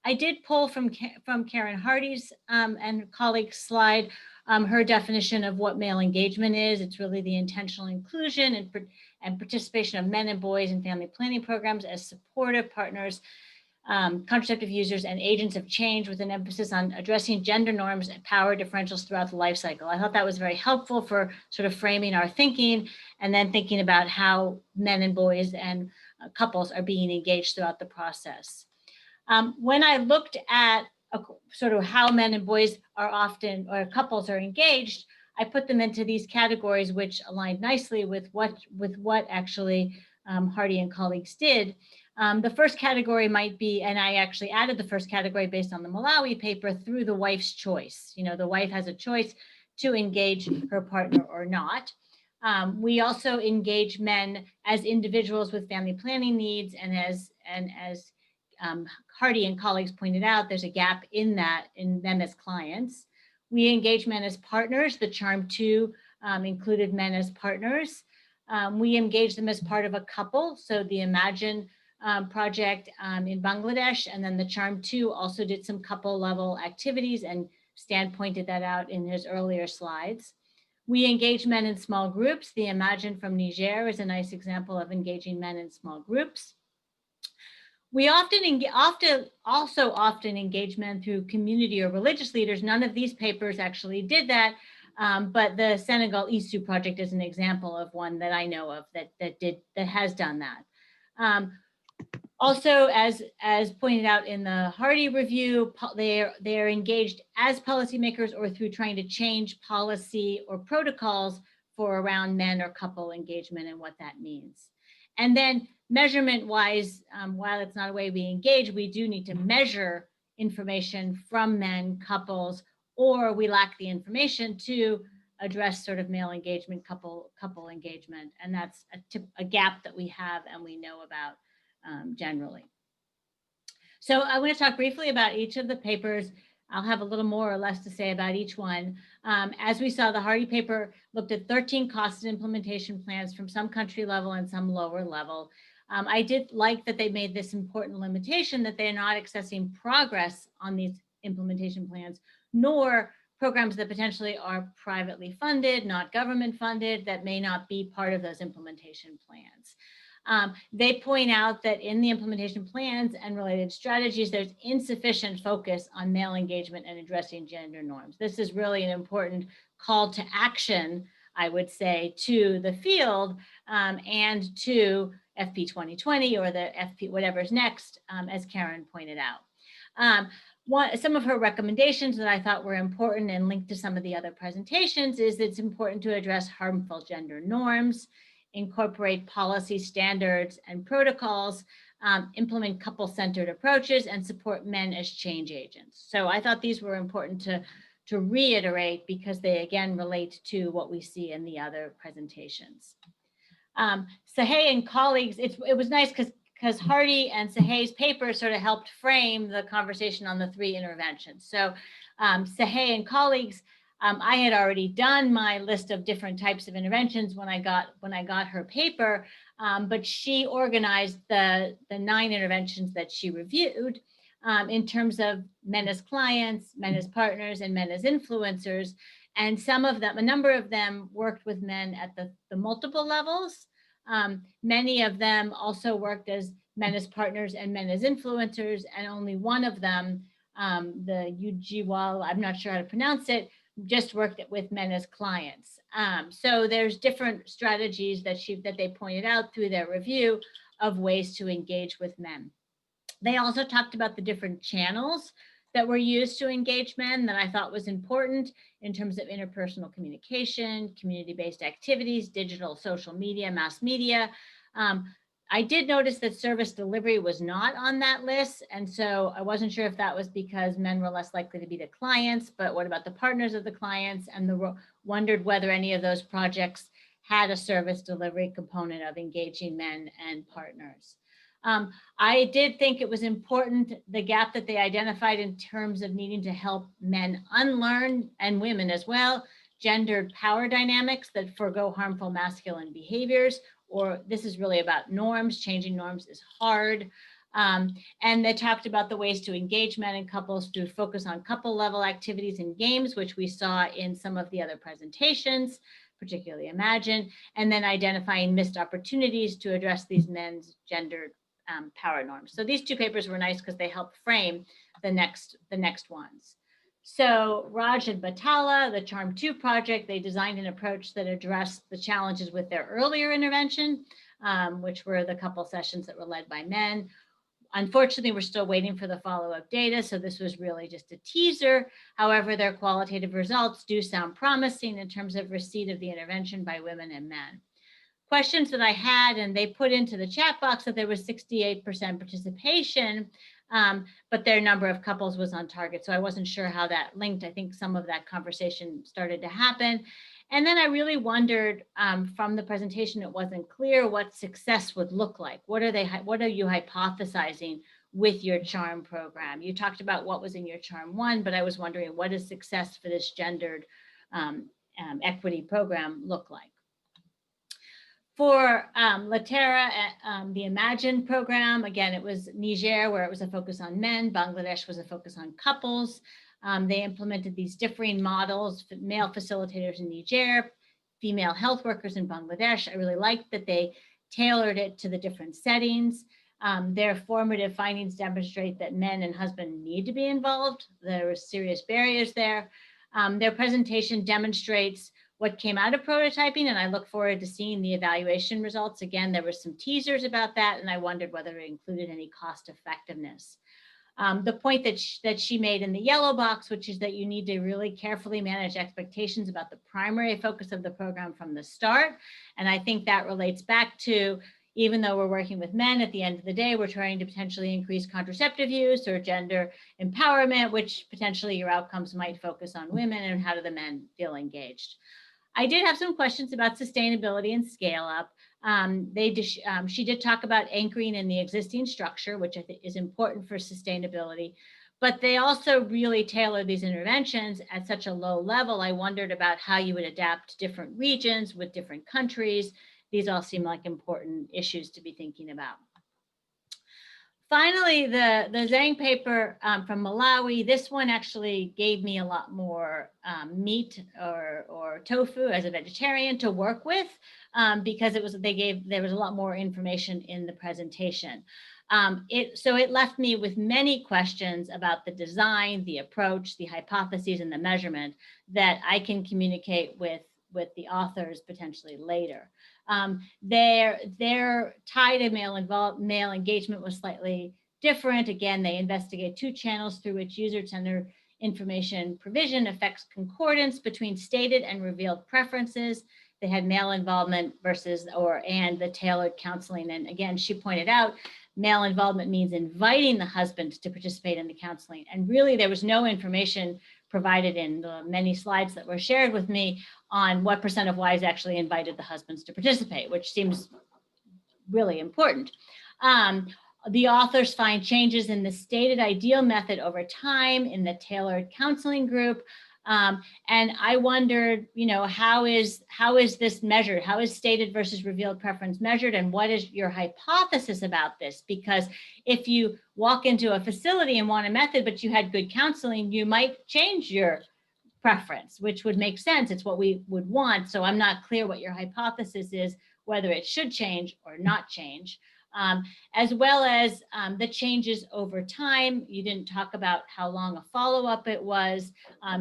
I did pull from Karen Hardy's and colleagues' slide her definition of what male engagement is. It's really the intentional inclusion and participation of men and boys in family planning programs as supportive partners, contraceptive users, and agents of change, with an emphasis on addressing gender norms and power differentials throughout the life cycle. I thought that was very helpful for sort of framing our thinking and then thinking about how men and boys and couples are being engaged throughout the process. When I looked at sort of how men and boys are often, or couples are engaged, I put them into these categories, which aligned nicely with what actually Hardy and colleagues did. The first category might be, and I actually added the first category based on the Malawi paper, through the wife's choice. You know, the wife has a choice to engage her partner or not. We also engage men as individuals with family planning needs, and as Hardy and colleagues pointed out, there's a gap in that, in them as clients. We engage men as partners. The Charm 2 included men as partners. We engage them as part of a couple. So the Imagine project in Bangladesh, and then the Charm 2 also did some couple level activities, and Stan pointed that out in his earlier slides. We engage men in small groups. The Imagine from Niger is a nice example of engaging men in small groups. We often engage men through community or religious leaders. None of these papers actually did that, but the Senegal ISU project is an example of one that I know of that has done that. Also, as pointed out in the Hardy review, they're engaged as policymakers or through trying to change policy or protocols for around men or couple engagement and what that means. And then measurement-wise, while it's not a way we engage, we do need to measure information from men, couples, or we lack the information to address sort of male engagement, couple engagement. And that's a gap that we have and we know about generally. So I want to talk briefly about each of the papers. I'll have a little more or less to say about each one. As we saw, the Hardy paper looked at 13 cost and implementation plans from some country level and some lower level. I did like that they made this important limitation that they're not assessing progress on these implementation plans, nor programs that potentially are privately funded, not government funded, that may not be part of those implementation plans. They point out that in the implementation plans and related strategies, there's insufficient focus on male engagement and addressing gender norms. This is really an important call to action, I would say, to the field and to FP 2020 or the FP whatever's next, as Karen pointed out. Some of her recommendations that I thought were important and linked to some of the other presentations is it's important to address harmful gender norms, incorporate policy standards and protocols, implement couple-centered approaches, and support men as change agents. So I thought these were important to reiterate because they again relate to what we see in the other presentations. Sahey and colleagues, it was nice because Hardy and Sahey's paper sort of helped frame the conversation on the 3 interventions. So Sahey and colleagues, I had already done my list of different types of interventions when I got her paper, but she organized the 9 interventions that she reviewed in terms of men as clients, men as partners, and men as influencers. And some of them, a number of them worked with men at the multiple levels. Many of them also worked as men as partners and men as influencers, and only one of them, the Ujiwal, I'm not sure how to pronounce it, just worked with men as clients. So there's different strategies that they pointed out through their review of ways to engage with men. They also talked about the different channels that were used to engage men that I thought was important in terms of interpersonal communication, community-based activities, digital, social media, mass media. I did notice that service delivery was not on that list. And so I wasn't sure if that was because men were less likely to be the clients, but what about the partners of the clients? And wondered whether any of those projects had a service delivery component of engaging men and partners. I did think it was important, the gap that they identified in terms of needing to help men unlearn, and women as well, gendered power dynamics that forego harmful masculine behaviors, or this is really about norms. Changing norms is hard. And they talked about the ways to engage men and couples through focus on couple level activities and games, which we saw in some of the other presentations, particularly Imagine, and then identifying missed opportunities to address these men's gendered power norms. So these 2 papers were nice because they helped frame the next ones. So Raj and Batala, the Charm 2 project, they designed an approach that addressed the challenges with their earlier intervention, which were the couple sessions that were led by men. Unfortunately, we're still waiting for the follow-up data, so this was really just a teaser. However, their qualitative results do sound promising in terms of receipt of the intervention by women and men. Questions that I had, and they put into the chat box that there was 68% participation, but their number of couples was on target. So I wasn't sure how that linked. I think some of that conversation started to happen. And then I really wondered from the presentation, it wasn't clear what success would look like. What are you hypothesizing with your CHARM program? You talked about what was in your CHARM 1, but I was wondering what does success for this gendered equity program look like? For Latera, the Imagine program, again, it was Niger, where it was a focus on men. Bangladesh was a focus on couples. They implemented these differing models, male facilitators in Niger, female health workers in Bangladesh. I really liked that they tailored it to the different settings. Their formative findings demonstrate that men and husbands need to be involved. There were serious barriers there. Their presentation demonstrates what came out of prototyping, and I look forward to seeing the evaluation results. Again, there were some teasers about that, and I wondered whether it included any cost effectiveness. The point that she made in the yellow box, which is that you need to really carefully manage expectations about the primary focus of the program from the start. And I think that relates back to, even though we're working with men, at the end of the day, we're trying to potentially increase contraceptive use or gender empowerment, which potentially your outcomes might focus on women, and how do the men feel engaged. I did have some questions about sustainability and scale up. She did talk about anchoring in the existing structure, which I think is important for sustainability, but they also really tailor these interventions at such a low level. I wondered about how you would adapt to different regions with different countries. These all seem like important issues to be thinking about. finally, the Zhang paper from Malawi, this one actually gave me a lot more meat or tofu as a vegetarian to work with because there was a lot more information in the presentation. So it left me with many questions about the design, the approach, the hypotheses, and the measurement that I can communicate with the authors potentially later. Their tie to male engagement was slightly different. Again, they investigate 2 channels through which user-centered information provision affects concordance between stated and revealed preferences. They had male involvement and the tailored counseling. And again, she pointed out, male involvement means inviting the husband to participate in the counseling. And really, there was no information provided in the many slides that were shared with me on what % of wives actually invited the husbands to participate, which seems really important. The authors find changes in the stated ideal method over time in the tailored counseling group. And I wondered, how is this measured? How is stated versus revealed preference measured? And what is your hypothesis about this? Because if you walk into a facility and want a method, but you had good counseling, you might change your preference, which would make sense. It's what we would want. So I'm not clear what your hypothesis is, whether it should change or not change. As well as the changes over time. You didn't talk about how long a follow-up it was.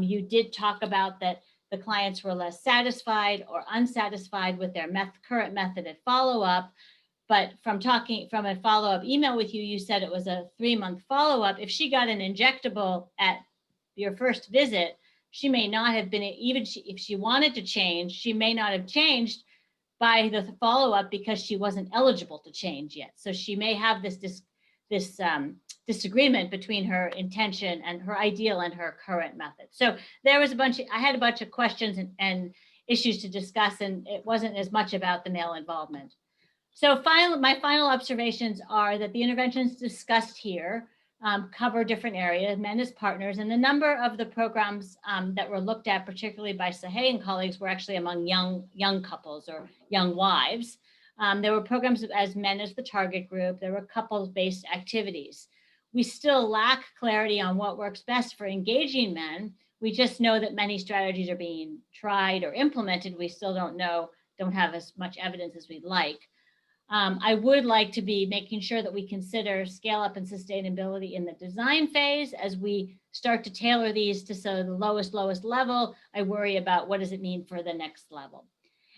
You did talk about that the clients were less satisfied or unsatisfied with their current method of follow-up. But from a follow-up email with you, you said it was a 3-month follow-up. If she got an injectable at your first visit, she may not have been, if she wanted to change, she may not have changed by the follow-up because she wasn't eligible to change yet. So she may have this disagreement between her intention and her ideal and her current method. So there was I had a bunch of questions and issues to discuss, and it wasn't as much about the male involvement. So my final observations are that the interventions discussed here cover different areas, men as partners, and the number of the programs that were looked at, particularly by Sahay and colleagues, were actually among young couples or young wives. There were programs as men as the target group. There were couples-based activities. We still lack clarity on what works best for engaging men. We just know that many strategies are being tried or implemented. We still don't have as much evidence as we'd like. I would like to be making sure that we consider scale up and sustainability in the design phase as we start to tailor these to the lowest level. I worry about what does it mean for the next level.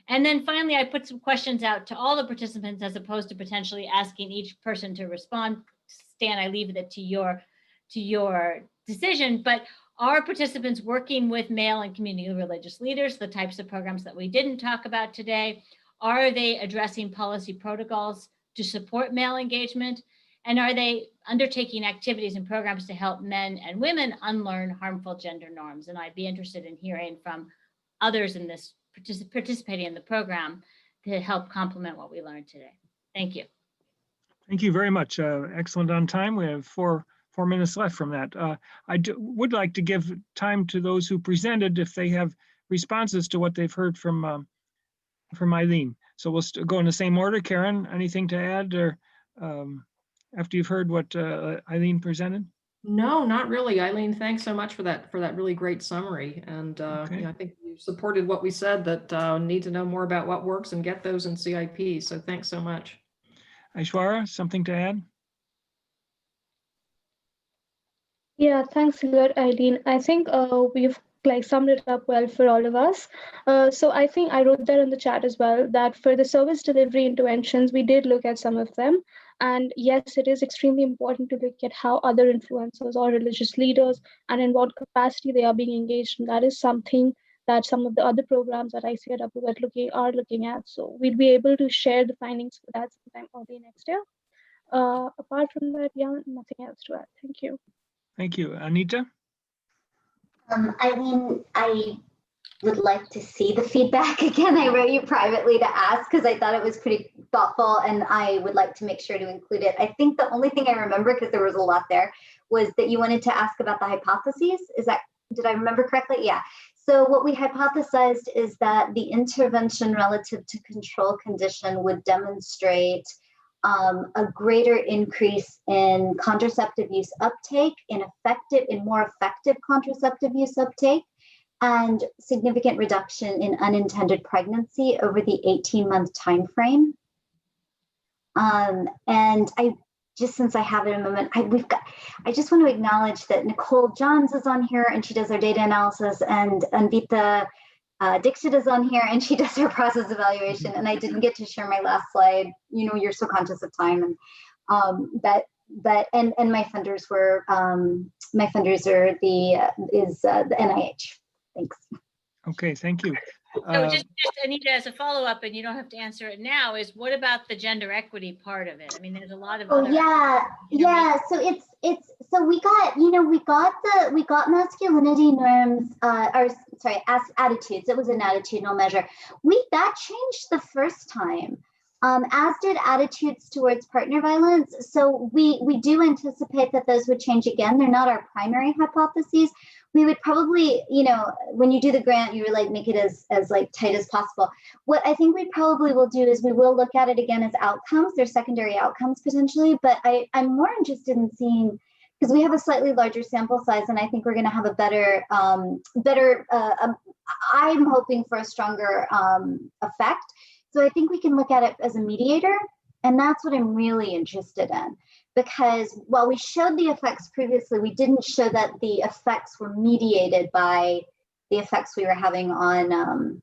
And then finally, I put some questions out to all the participants as opposed to potentially asking each person to respond. Stan, I leave it to your decision, but are participants working with male and community religious leaders, the types of programs that we didn't talk about today? Are they addressing policy protocols to support male engagement? And are they undertaking activities and programs to help men and women unlearn harmful gender norms? And I'd be interested in hearing from others in this participating in the program to help complement what we learned today. Thank you. Thank you very much. Excellent on time. We have four minutes left from that. I would like to give time to those who presented if they have responses to what they've heard from Eileen. So we'll go in the same order. Karen, anything to add or after you've heard what Eileen presented? No, not really. Eileen, thanks so much for that really great summary. And Okay. I think you supported what we said, that need to know more about what works and get those in CIP. So thanks so much. Aishwarya, something to add? Yeah, thanks a lot, Eileen. I think we've summed it up well for all of us. So I think I wrote that in the chat as well, that for the service delivery interventions, we did look at some of them. And yes, it is extremely important to look at how other influencers or religious leaders and in what capacity they are being engaged. And that is something that some of the other programs at ICRW are looking at. So we'll be able to share the findings for that sometime early next year. Apart from that, yeah, nothing else to add. Thank you. Thank you. Anita? Eileen, I would like to see the feedback again. I wrote you privately to ask because I thought it was pretty thoughtful and I would like to make sure to include it. I think the only thing I remember, because there was a lot there, was that you wanted to ask about the hypotheses. Did I remember correctly? Yeah. So what we hypothesized is that the intervention relative to control condition would demonstrate a greater increase in contraceptive use uptake, in more effective contraceptive use uptake, and significant reduction in unintended pregnancy over the 18-month time frame. And since I have it in a moment, I just want to acknowledge that Nicole Johns is on here and she does our data analysis, and Anvita Dixit is on here and she does her process evaluation. And I didn't get to share my last slide. You know, you're so conscious of time, and and my funders were the NIH. Thanks. Okay, thank you. So just Anita, as a follow-up, and you don't have to answer it now, is what about the gender equity part of it? I mean, there's a lot of other. Yeah. So so we got masculinity norms, attitudes. It was an attitudinal measure. That changed the first time, as did attitudes towards partner violence. So we do anticipate that those would change again. They're not our primary hypotheses. We would probably, when you do the grant, you like make it as like tight as possible. What I think we probably will do is we will look at it again as outcomes. There's secondary outcomes potentially, but I'm more interested in seeing, because we have a slightly larger sample size, and I think we're going to have a better, I'm hoping for a stronger effect. So I think we can look at it as a mediator, and that's what I'm really interested in. Because while we showed the effects previously, we didn't show that the effects were mediated by the effects we were having on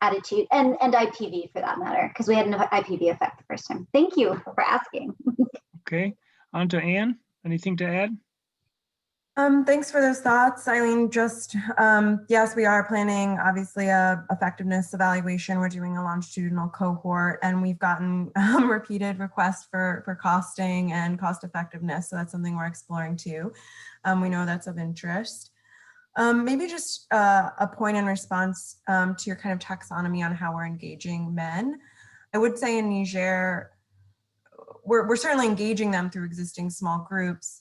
attitude and IPV for that matter, because we had an IPV effect the first time. Thank you for asking. Okay, on to Anne. Anything to add? Thanks for those thoughts, Eileen. Yes, we are planning obviously a effectiveness evaluation. We're doing a longitudinal cohort, and we've gotten repeated requests for costing and cost effectiveness. So that's something we're exploring too. We know that's of interest. Maybe just a point in response to your kind of taxonomy on how we're engaging men. I would say in Niger, we're certainly engaging them through existing small groups,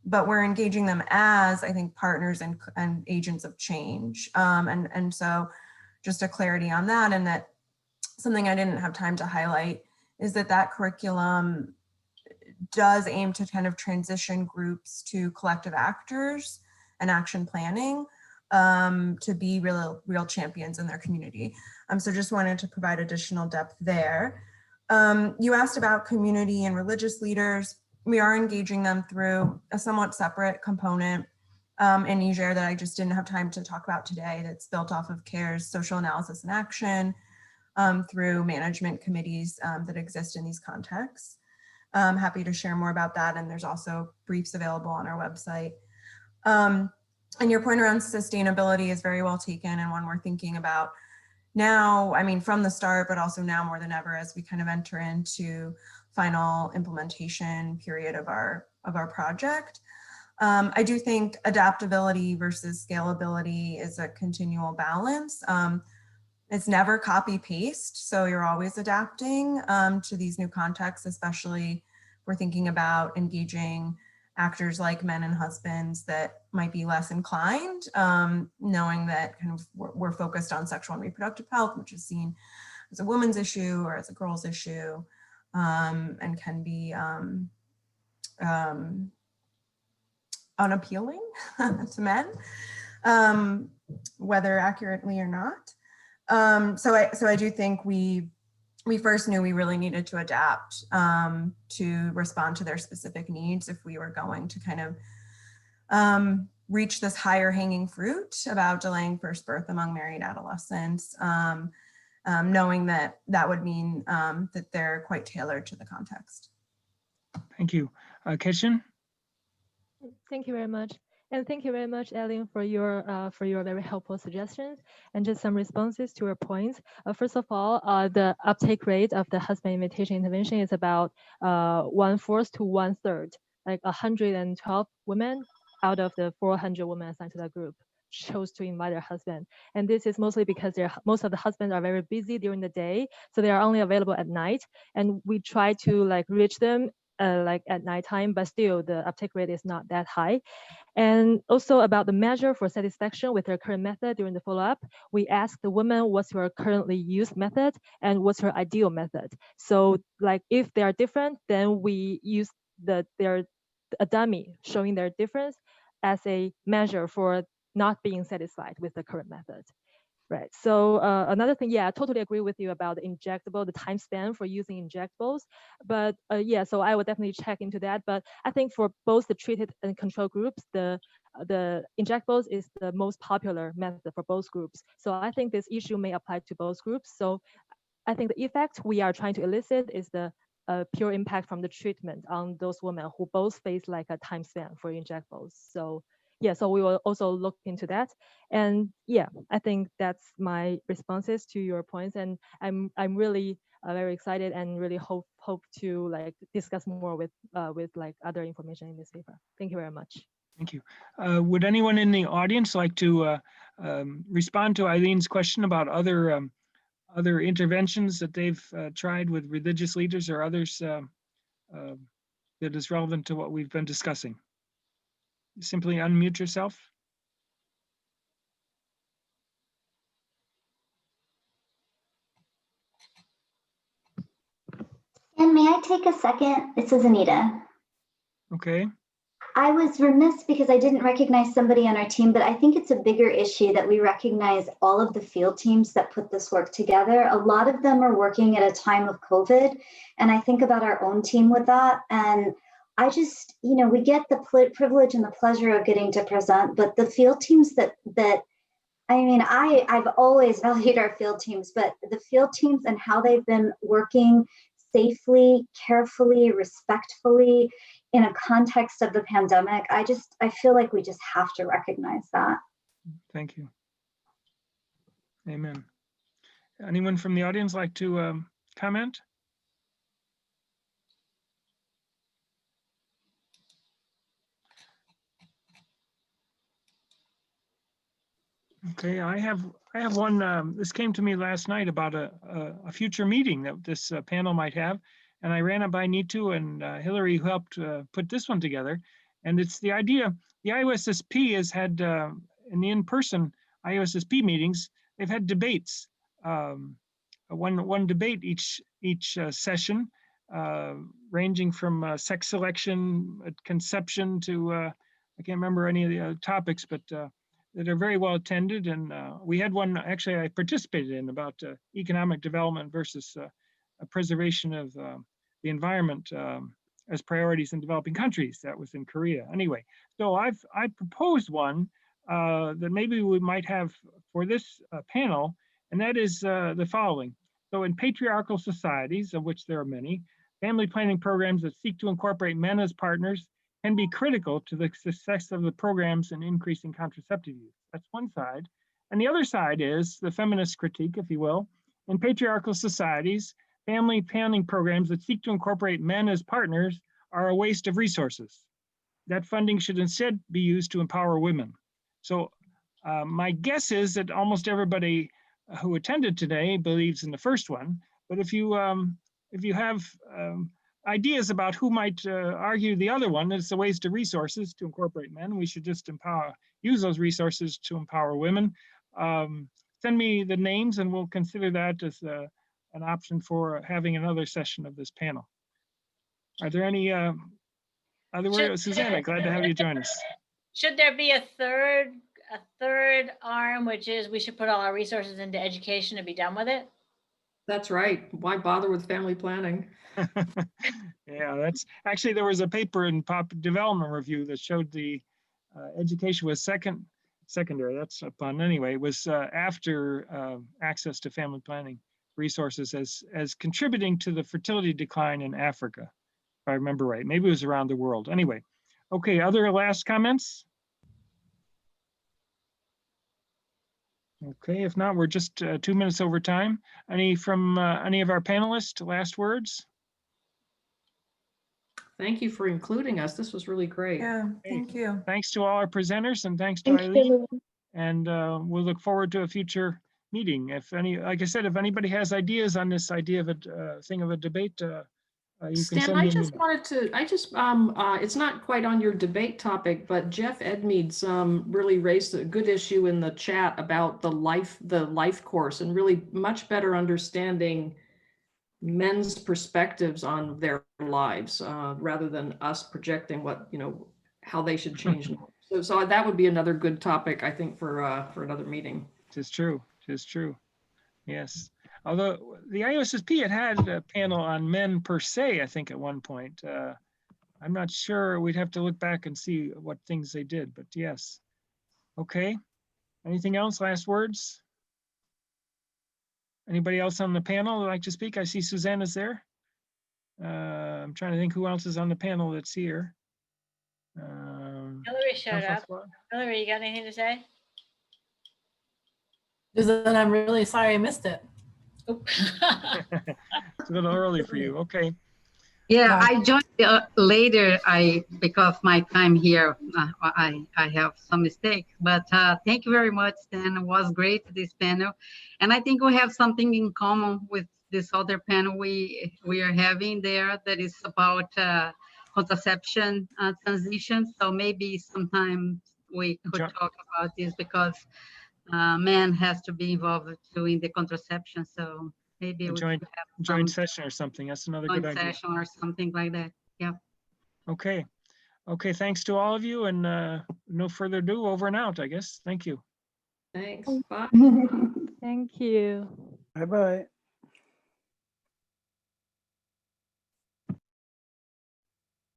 but we're engaging them as, I think, partners and agents of change. And so just a clarity on that, and that something I didn't have time to highlight is that curriculum does aim to kind of transition groups to collective actors and action planning to be real champions in their community. So just wanted to provide additional depth there. You asked about community and religious leaders. We are engaging them through a somewhat separate component in Niger that I just didn't have time to talk about today, that's built off of CARE's social analysis and action through management committees that exist in these contexts. I'm happy to share more about that, and there's also briefs available on our website. And your point around sustainability is very well taken, and one we're thinking about now, I mean, from the start, but also now more than ever as we kind of enter into final implementation period of our project. I do think adaptability versus scalability is a continual balance. It's never copy paste, so you're always adapting to these new contexts, especially if we're thinking about engaging actors like men and husbands that might be less inclined, knowing that kind of we're focused on sexual and reproductive health, which is seen as a woman's issue or as a girl's issue. And can be unappealing to men, whether accurately or not. So I do think we first knew we really needed to adapt to respond to their specific needs if we were going to kind of reach this higher hanging fruit about delaying first birth among married adolescents. Knowing that would mean that they're quite tailored to the context. Thank you. Kishan? Thank you very much. And thank you very much, Eileen, for your very helpful suggestions and just some responses to your points. First of all, the uptake rate of the husband invitation intervention is about 1/4 to 1/3, like 112 women out of the 400 women assigned to that group chose to invite their husband. And this is mostly because most of the husbands are very busy during the day, so they are only available at night. And we try to like reach them like at nighttime, but still the uptake rate is not that high. And also about the measure for satisfaction with her current method during the follow-up, we asked the woman what's her currently used method and what's her ideal method. So like if they are different, then we use a dummy showing their difference as a measure for not being satisfied with the current method. Right. So another thing, yeah, I totally agree with you about the injectable, the time span for using injectables. But yeah, so I will definitely check into that. But I think for both the treated and control groups, the injectables is the most popular method for both groups. So I think this issue may apply to both groups. So I think the effect we are trying to elicit is the pure impact from the treatment on those women who both face like a time span for injectables. So yeah, so we will also look into that. And yeah, I think that's my responses to your points. And I'm really very excited and really hope to like discuss more with like other information in this paper. Thank you very much. Thank you. Would anyone in the audience like to respond to Eileen's question about other interventions that they've tried with religious leaders or others that is relevant to what we've been discussing? Simply unmute yourself. And may I take a second? This is Anita. Okay. I was remiss because I didn't recognize somebody on our team, but I think it's a bigger issue that we recognize all of the field teams that put this work together. A lot of them are working at a time of COVID, and I think about our own team with that. And I just, we get the privilege and the pleasure of getting to present, but the field teams I've always valued our field teams, but the field teams and how they've been working safely, carefully, respectfully in a context of the pandemic, I feel like we just have to recognize that. Thank you. Amen. Anyone from the audience like to comment? Okay, I have one. This came to me last night about a future meeting that this panel might have, and I ran it by Nitu and Hillary, who helped put this one together. And it's the idea. The IUSSP has had in the in-person IUSSP meetings, they've had debates. One debate each session, ranging from sex selection, conception to I can't remember any of the topics, but that are very well attended. And we had one actually I participated in about economic development versus preservation of the environment as priorities in developing countries. That was in Korea. Anyway, so I proposed one that maybe we might have for this panel, and that is the following. So in patriarchal societies, of which there are many, family planning programs that seek to incorporate men as partners can be critical to the success of the programs in increasing contraceptive use. That's one side. And the other side is the feminist critique, if you will. In patriarchal societies, family planning programs that seek to incorporate men as partners are a waste of resources. That funding should instead be used to empower women. So my guess is that almost everybody who attended today believes in the first one, but if you have ideas about who might argue the other one, it's a waste of resources to incorporate men, we should just use those resources to empower women. Send me the names and we'll consider that as an option for having another session of this panel. Are there any other words? Susanna, glad to have you join us. Should there be a third arm, which is we should put all our resources into education and be done with it? That's right. Why bother with family planning? Yeah, that's actually, there was a paper in Pop Development Review that showed the education was secondary, that's a pun anyway, was after access to family planning resources as contributing to the fertility decline in Africa, if I remember right. Maybe it was around the world. Anyway, okay, other last comments? Okay, if not, we're just 2 minutes over time. Any from any of our panelists, last words? Thank you for including us. This was really great. Yeah, thank you. Thanks to all our presenters and thanks to Thank Eileen. you. And we'll look forward to a future meeting. If any, like I said, if anybody has ideas on this idea of a thing of a debate You can Stan, send I me an just email. wanted to, it's not quite on your debate topic, but Jeff Edmeades really raised a good issue in the chat about the life course and really much better understanding men's perspectives on their lives rather than us projecting what, how they should change. So that would be another good topic, I think, for another meeting. Tis true. Tis true. Yes. Although the IUSSP had a panel on men per se, I think at one point. I'm not sure. We'd have to look back and see what things they did, but yes. Okay. Anything else? Last words? Anybody else on the panel would like to speak? I see Susanna's there. I'm trying to think who else is on the panel that's here. Hillary showed up. Hillary, you got anything to say? Susan, I'm really sorry I missed it. It's a little early for you. Okay. Yeah, I joined later. Because my time here, I have some mistake. But thank you very much, Stan. It was great, this panel, and I think we have something in common with this other panel we are having there that is about contraception transition. So maybe sometime we could talk about this because man has to be involved too in the contraception. So maybe we could have joint session or something. That's another good idea. Session or something like that. Yeah. Okay. Okay. Thanks to all of you, and no further ado, over and out, I guess. Thank you. Thanks. Bye. Thank you. Bye-bye.